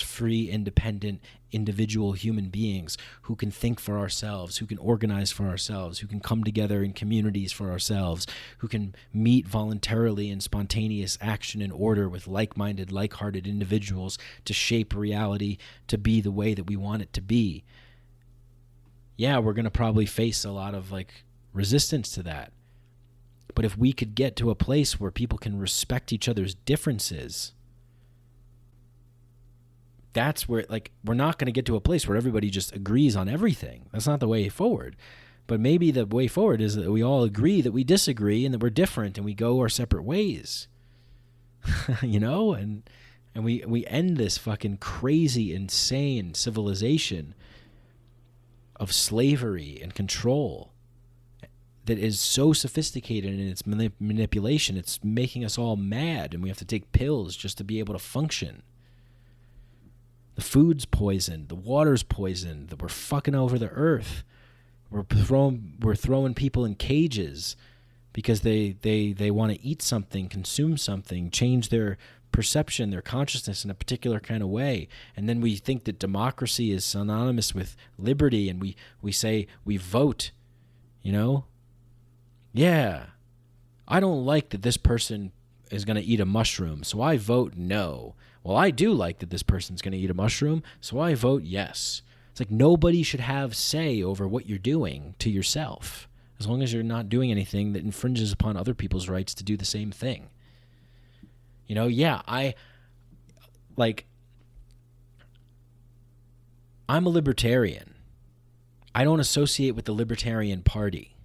Speaker 1: free, independent, individual human beings who can think for ourselves, who can organize for ourselves, who can come together in communities for ourselves, who can meet voluntarily in spontaneous action and order with like-minded, like-hearted individuals to shape reality to be the way that we want it to be. Yeah, we're going to probably face a lot of resistance to that. But if we could get to a place where people can respect each other's differences, that's where, we're not going to get to a place where everybody just agrees on everything. That's not the way forward. But maybe the way forward is that we all agree that we disagree and that we're different and we go our separate ways. And we end this fucking crazy, insane civilization of slavery and control that is so sophisticated in its manipulation. It's making us all mad, and we have to take pills just to be able to function. The food's poisoned, the water's poisoned, that we're fucking over the earth. We're throwing people in cages because they want to eat something, consume something, change their perception, their consciousness in a particular kind of way. And then we think that democracy is synonymous with liberty, and we say we vote, Yeah, I don't like that this person is going to eat a mushroom, so I vote no. Well, I do like that this person's going to eat a mushroom, so I vote yes. It's like nobody should have say over what you're doing to yourself, as long as you're not doing anything that infringes upon other people's rights to do the same thing. I'm a libertarian. I don't associate with the Libertarian Party.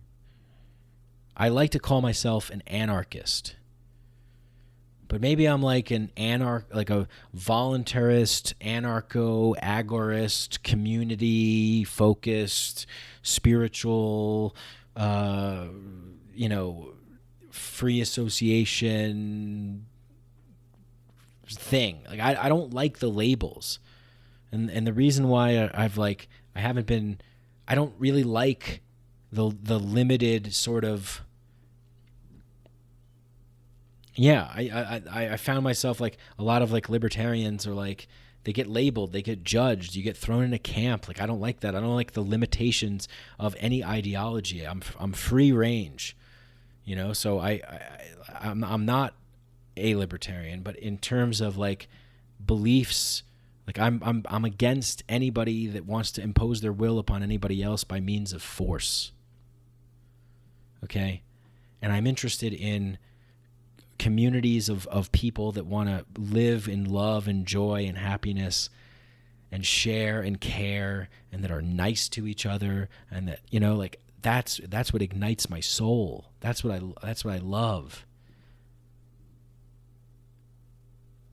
Speaker 1: I like to call myself an anarchist. But maybe I'm like a voluntarist, anarcho-agorist, community-focused, spiritual, free association thing. Like I don't like the labels. And the reason why I don't really like the limited sort of. Yeah, I found myself like a lot of like libertarians are like, they get labeled, they get judged, you get thrown in a camp. Like I don't like that. I don't like the limitations of any ideology. I'm free range, So I'm not a libertarian, but in terms of like beliefs, like I'm against anybody that wants to impose their will upon anybody else by means of force. Okay? And I'm interested in communities of people that want to live in love and joy and happiness and share and care, and that are nice to each other, and that that's what ignites my soul. That's what I love.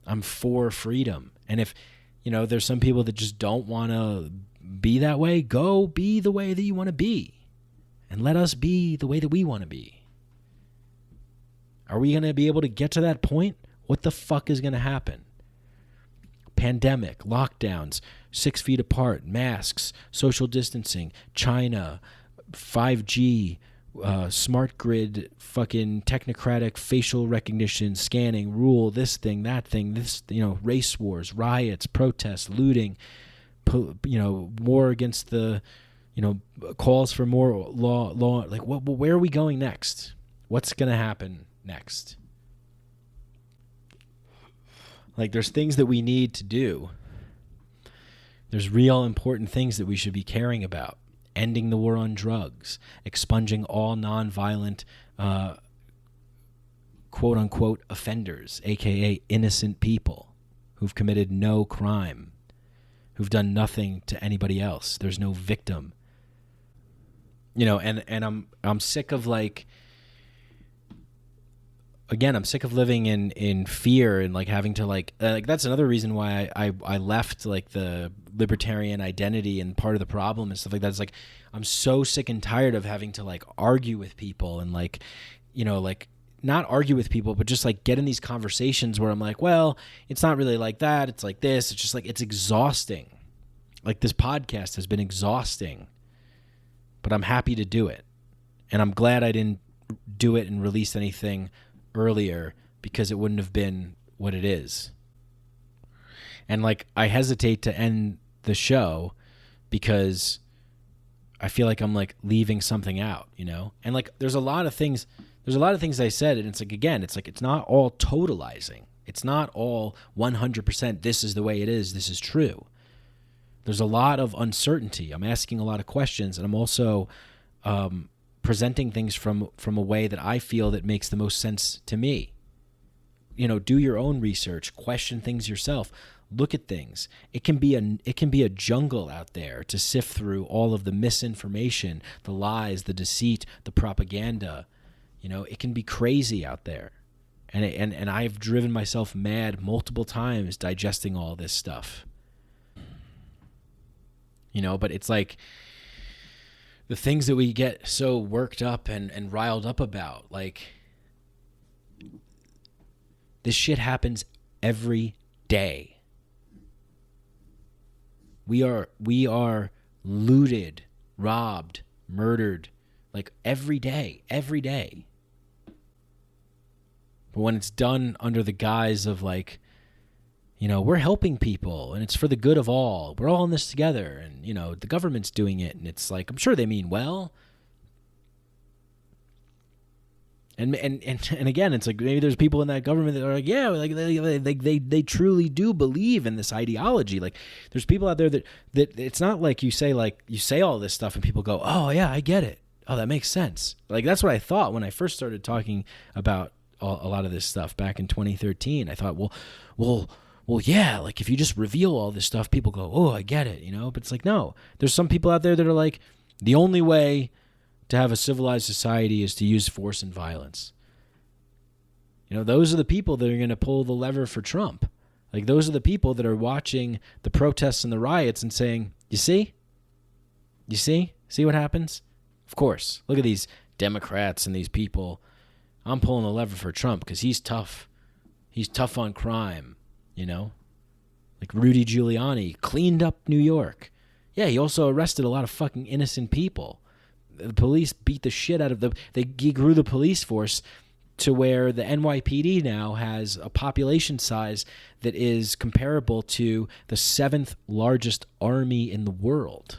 Speaker 1: I'm for freedom. And if there's some people that just don't want to be that way, go be the way that you want to be, and let us be the way that we want to be. Are we going to be able to get to that point? What the fuck is going to happen? Pandemic, lockdowns, 6 feet apart, masks, social distancing, China, 5G, smart grid, fucking technocratic facial recognition, scanning, rule, this thing, that thing, this, race wars, riots, protests, looting, war against the, calls for more law. Like, where are we going next? What's going to happen next? Like, there's things that we need to do. There's real important things that we should be caring about. Ending the war on drugs, expunging all nonviolent, quote-unquote offenders, a.k.a. innocent people who've committed no crime, who've done nothing to anybody else. There's no victim. And I'm sick of I'm sick of living in fear and like having to like that's another reason why I left like the libertarian identity, and part of the problem and stuff like that is like I'm so sick and tired of having to like argue with people and like not argue with people, but just like get in these conversations where I'm like, well, it's not really like that, it's like this. It's just like, it's exhausting. Like, this podcast has been exhausting, but I'm happy to do it. And I'm glad I didn't do it and release anything earlier, because it wouldn't have been what it is. And like, I hesitate to end the show because I feel like I'm like leaving something out, And like, there's a lot of things I said, and it's like, again, it's like, it's not all totalizing. It's not all 100% this is the way it is, this is true. There's a lot of uncertainty. I'm asking a lot of questions, and I'm also presenting things from a way that I feel that makes the most sense to me. Do your own research, question things yourself, look at things. It can be a jungle out there to sift through all of the misinformation, the lies, the deceit, the propaganda. It can be crazy out there. And I've driven myself mad multiple times digesting all this stuff. But it's like the things that we get so worked up and riled up about, like, this shit happens every day. We are looted, robbed, murdered, like every day. But when it's done under the guise of like we're helping people and it's for the good of all. We're all in this together, and the government's doing it, and it's like, I'm sure they mean well. And again, it's like maybe there's people in that government that are like, yeah, like they truly do believe in this ideology. Like there's people out there that it's not like you say all this stuff and people go, oh yeah, I get it. Oh, that makes sense. Like that's what I thought when I first started talking about a lot of this stuff back in 2013. I thought, well, yeah, like if you just reveal all this stuff, people go, oh, I get it, But it's like, no, there's some people out there that are like, the only way to have a civilized society is to use force and violence. Those are the people that are going to pull the lever for Trump. Like those are the people that are watching the protests and the riots and saying, you see what happens? Of course. Look at these Democrats and these people. I'm pulling the lever for Trump because he's tough. He's tough on crime, Like Rudy Giuliani cleaned up New York. Yeah, he also arrested a lot of fucking innocent people. The police beat the shit out of them. He grew the police force to where the NYPD now has a population size that is comparable to the 7th largest army in the world.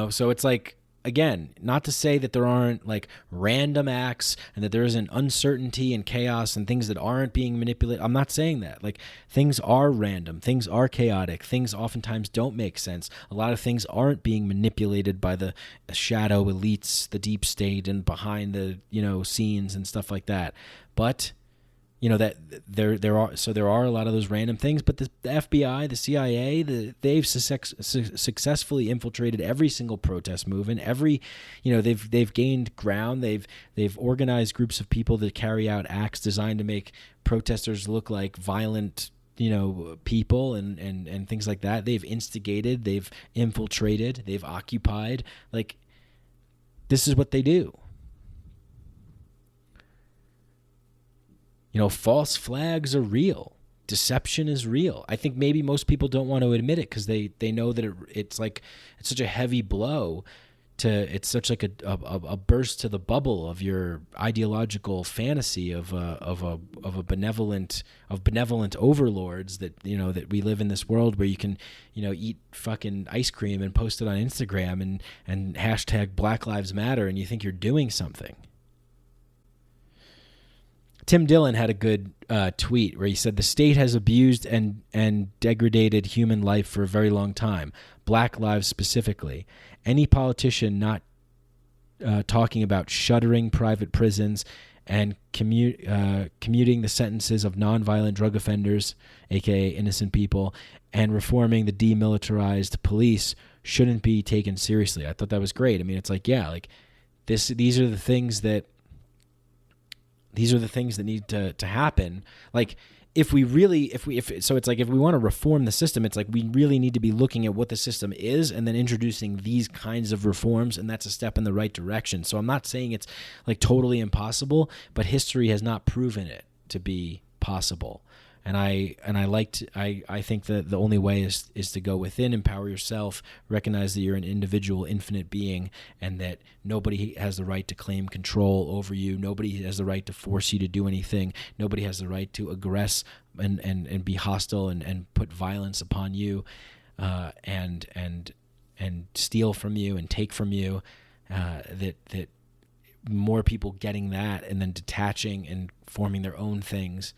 Speaker 1: So it's like, again, not to say that there aren't like random acts and that there isn't uncertainty and chaos and things that aren't being manipulated. I'm not saying that. Like things are random, things are chaotic, things oftentimes don't make sense. A lot of things aren't being manipulated by the shadow elites, the deep state, and behind the scenes and stuff like that. But that there are a lot of those random things, but the FBI, the CIA, they've successfully infiltrated every single protest movement. They've gained ground. They've organized groups of people that carry out acts designed to make protesters look like violent people and things like that. They've instigated, they've infiltrated, they've occupied. Like this is what they do. False flags are real. Deception is real. I think maybe most people don't want to admit it because they know that it's such a heavy blow it's such like a burst to the bubble of your ideological fantasy of benevolent overlords that that we live in this world where you can eat fucking ice cream and post it on Instagram and hashtag Black Lives Matter and you think you're doing something. Tim Dillon had a good tweet where he said, the state has abused and degraded human life for a very long time, Black lives specifically. Any politician not talking about shuttering private prisons and commuting the sentences of nonviolent drug offenders, aka innocent people, and reforming the demilitarized police shouldn't be taken seriously. I thought that was great. I mean, it's like, yeah, like these are the things that need to happen. Like if we want to reform the system, it's like we really need to be looking at what the system is and then introducing these kinds of reforms, and that's a step in the right direction. So I'm not saying it's like totally impossible, but history has not proven it to be possible. And I think that the only way is to go within, empower yourself, recognize that you're an individual, infinite being, and that nobody has the right to claim control over you. Nobody has the right to force you to do anything. Nobody has the right to aggress and be hostile and put violence upon you, and steal from you and take from you. That more people getting that and then detaching and forming their own things.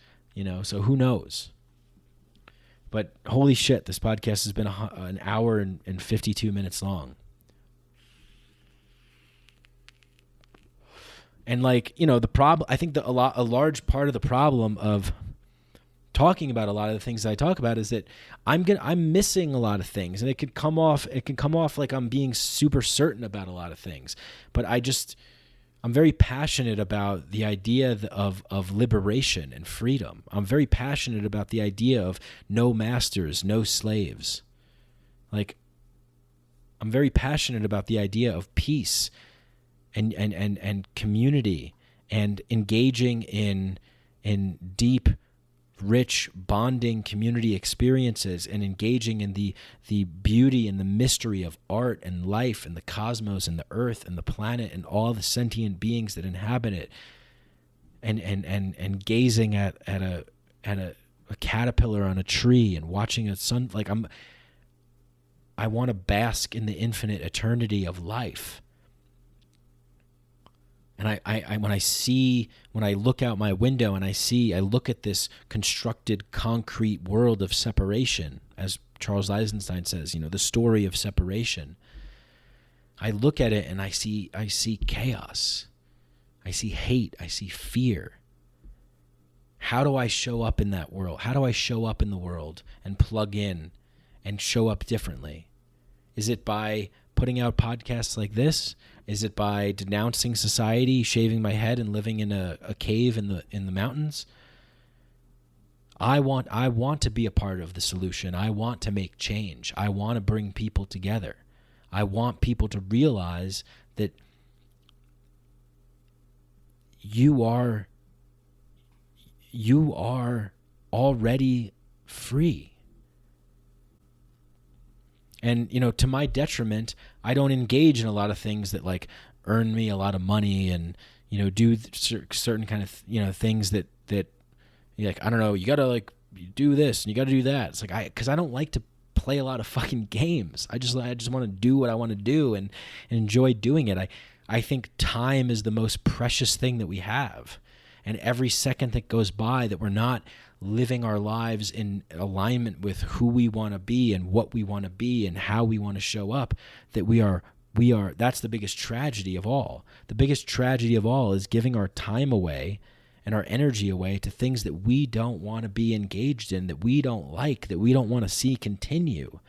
Speaker 1: So who knows? But holy shit, this podcast has been an hour and 52 minutes long. And the problem, I think a large part of the problem of talking about a lot of the things that I talk about is that I'm missing a lot of things, and it can come off like I'm being super certain about a lot of things. But I'm very passionate about the idea of liberation and freedom. I'm very passionate about the idea of no masters, no slaves. Like, I'm very passionate about the idea of peace and community and engaging in deep, rich, bonding community experiences and engaging in the beauty and the mystery of art and life and the cosmos and the earth and the planet and all the sentient beings that inhabit it, and gazing at a caterpillar on a tree and watching a sun. Like I want to bask in the infinite eternity of life. And I when I look out my window and I look at this constructed concrete world of separation, as Charles Eisenstein says, the story of separation. I look at it and I see chaos. I see hate. I see fear. How do I show up in that world? How do I show up in the world and plug in and show up differently? Is it by putting out podcasts like this? Is it by denouncing society, shaving my head, and living in a cave in the mountains? I want to be a part of the solution. I want to make change. I want to bring people together. I want people to realize that you are already free. And, to my detriment, I don't engage in a lot of things that like earn me a lot of money and, do certain kind of, things that like, I don't know, you got to like do this and you got to do that. It's like, because I don't like to play a lot of fucking games. I just want to do what I want to do and enjoy doing it. I think time is the most precious thing that we have. And every second that goes by that we're not living our lives in alignment with who we want to be and what we want to be and how we want to show up, that we are, that's the biggest tragedy of all. The biggest tragedy of all is giving our time away and our energy away to things that we don't want to be engaged in, that we don't like, that we don't want to see continue.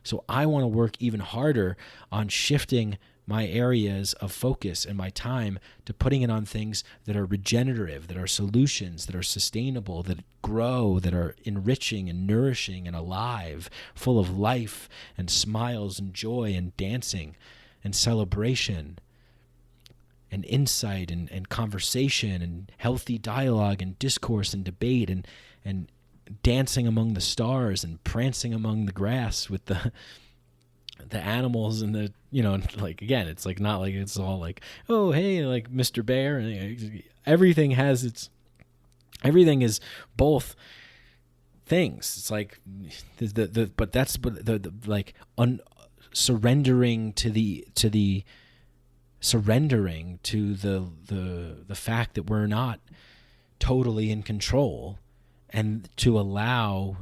Speaker 1: So I want to work even harder on shifting my areas of focus and my time to putting it on things that are regenerative, that are solutions, that are sustainable, that grow, that are enriching and nourishing and alive, full of life and smiles and joy and dancing and celebration and insight and conversation and healthy dialogue and discourse and debate and dancing among the stars and prancing among the grass with the animals and the, like, again, it's like not like it's all like, oh, hey, like Mr. Bear. Everything is both things. It's like surrendering to the fact that we're not totally in control, and to allow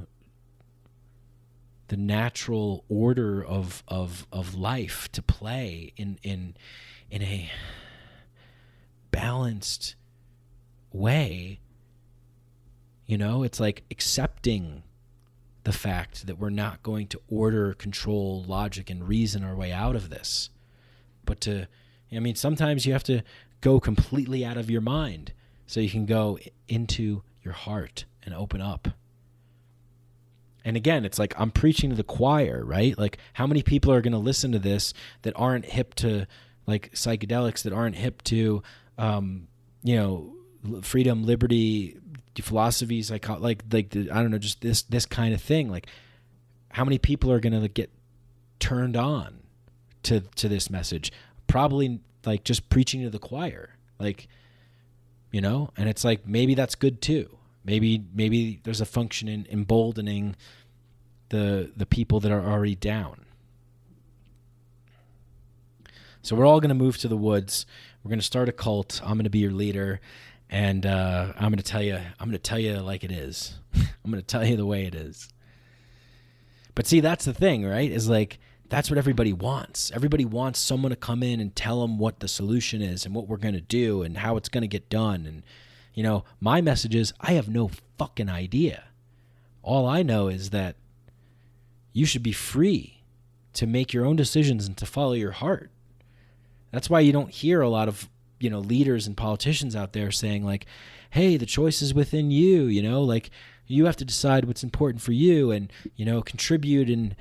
Speaker 1: the natural order of life to play in a balanced way. It's like accepting the fact that we're not going to order, control, logic, and reason our way out of this. But sometimes you have to go completely out of your mind so you can go into your heart and open up. And again, it's like I'm preaching to the choir, right? Like, how many people are going to listen to this that aren't hip to like psychedelics, that aren't hip to, freedom, liberty, philosophies, I don't know, just this kind of thing. Like, how many people are going to get turned on to this message? Probably like just preaching to the choir, like, and it's like, maybe that's good too. Maybe there's a function in emboldening the people that are already down. So we're all going to move to the woods. We're going to start a cult. I'm going to be your leader, and I'm going to tell you like it is. I'm going to tell you the way it is. But see, that's the thing, right? Is like, that's what everybody wants. Everybody wants someone to come in and tell them what the solution is and what we're going to do and how it's going to get done. And my message is, I have no fucking idea. All I know is that you should be free to make your own decisions and to follow your heart. That's why you don't hear a lot of, leaders and politicians out there saying like, hey, the choice is within you, like you have to decide what's important for you and, contribute and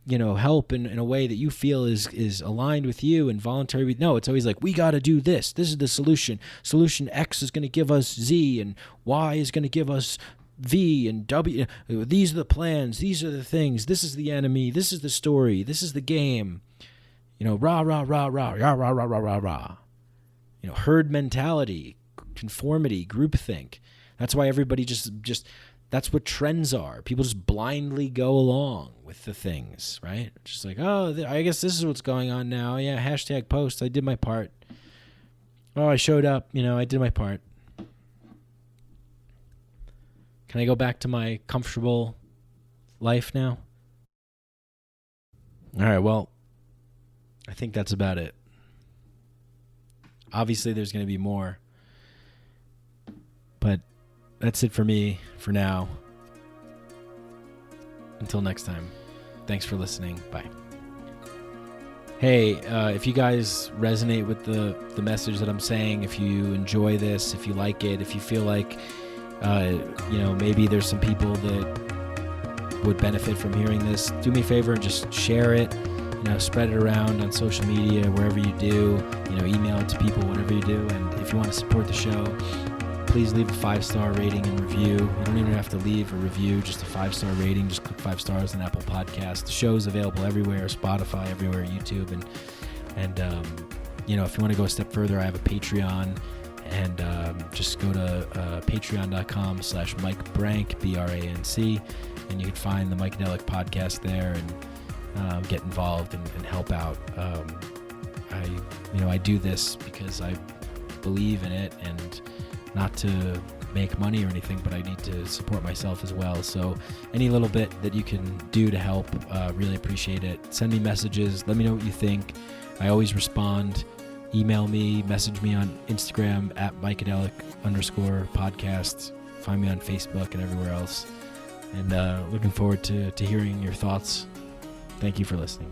Speaker 1: help in a way that you feel is aligned with you and voluntary. No, it's always like, we got to do this. This is the solution. Solution X is going to give us Z, and Y is going to give us V and W. These are the plans. These are the things. This is the enemy. This is the story. This is the game. Rah, rah, rah, rah, rah, rah, rah, rah, rah, rah. Herd mentality, conformity, groupthink. That's why everybody just that's what trends are. People just blindly go along with the things, right? Just like, oh, I guess this is what's going on now. Yeah, hashtag post. I did my part. Oh, I showed up. I did my part. Can I go back to my comfortable life now? All right, well, I think that's about it. Obviously, there's going to be more. But that's it for me for now. Until next time. Thanks for listening. Bye. Hey, if you guys resonate with the message that I'm saying, if you enjoy this, if you like it, if you feel like, maybe there's some people that would benefit from hearing this, do me a favor and just share it, spread it around on social media, wherever you do, email it to people, whatever you do. And if you want to support the show, please leave a 5-star rating and review. You don't even have to leave a review, just a 5-star rating. Just click 5 stars on Apple Podcasts. The show is available everywhere, Spotify, everywhere, YouTube. And if you want to go a step further, I have a Patreon. And just go to patreon.com/Mike Brank, BRANC. And you can find the Micadelic podcast there and get involved and help out. I do this because I believe in it, and not to make money or anything, but I need to support myself as well. So any little bit that you can do to help, really appreciate it. Send me messages. Let me know what you think. I always respond. Email me, message me on Instagram at Micadelic_podcast. Find me on Facebook and everywhere else. And looking forward to hearing your thoughts. Thank you for listening.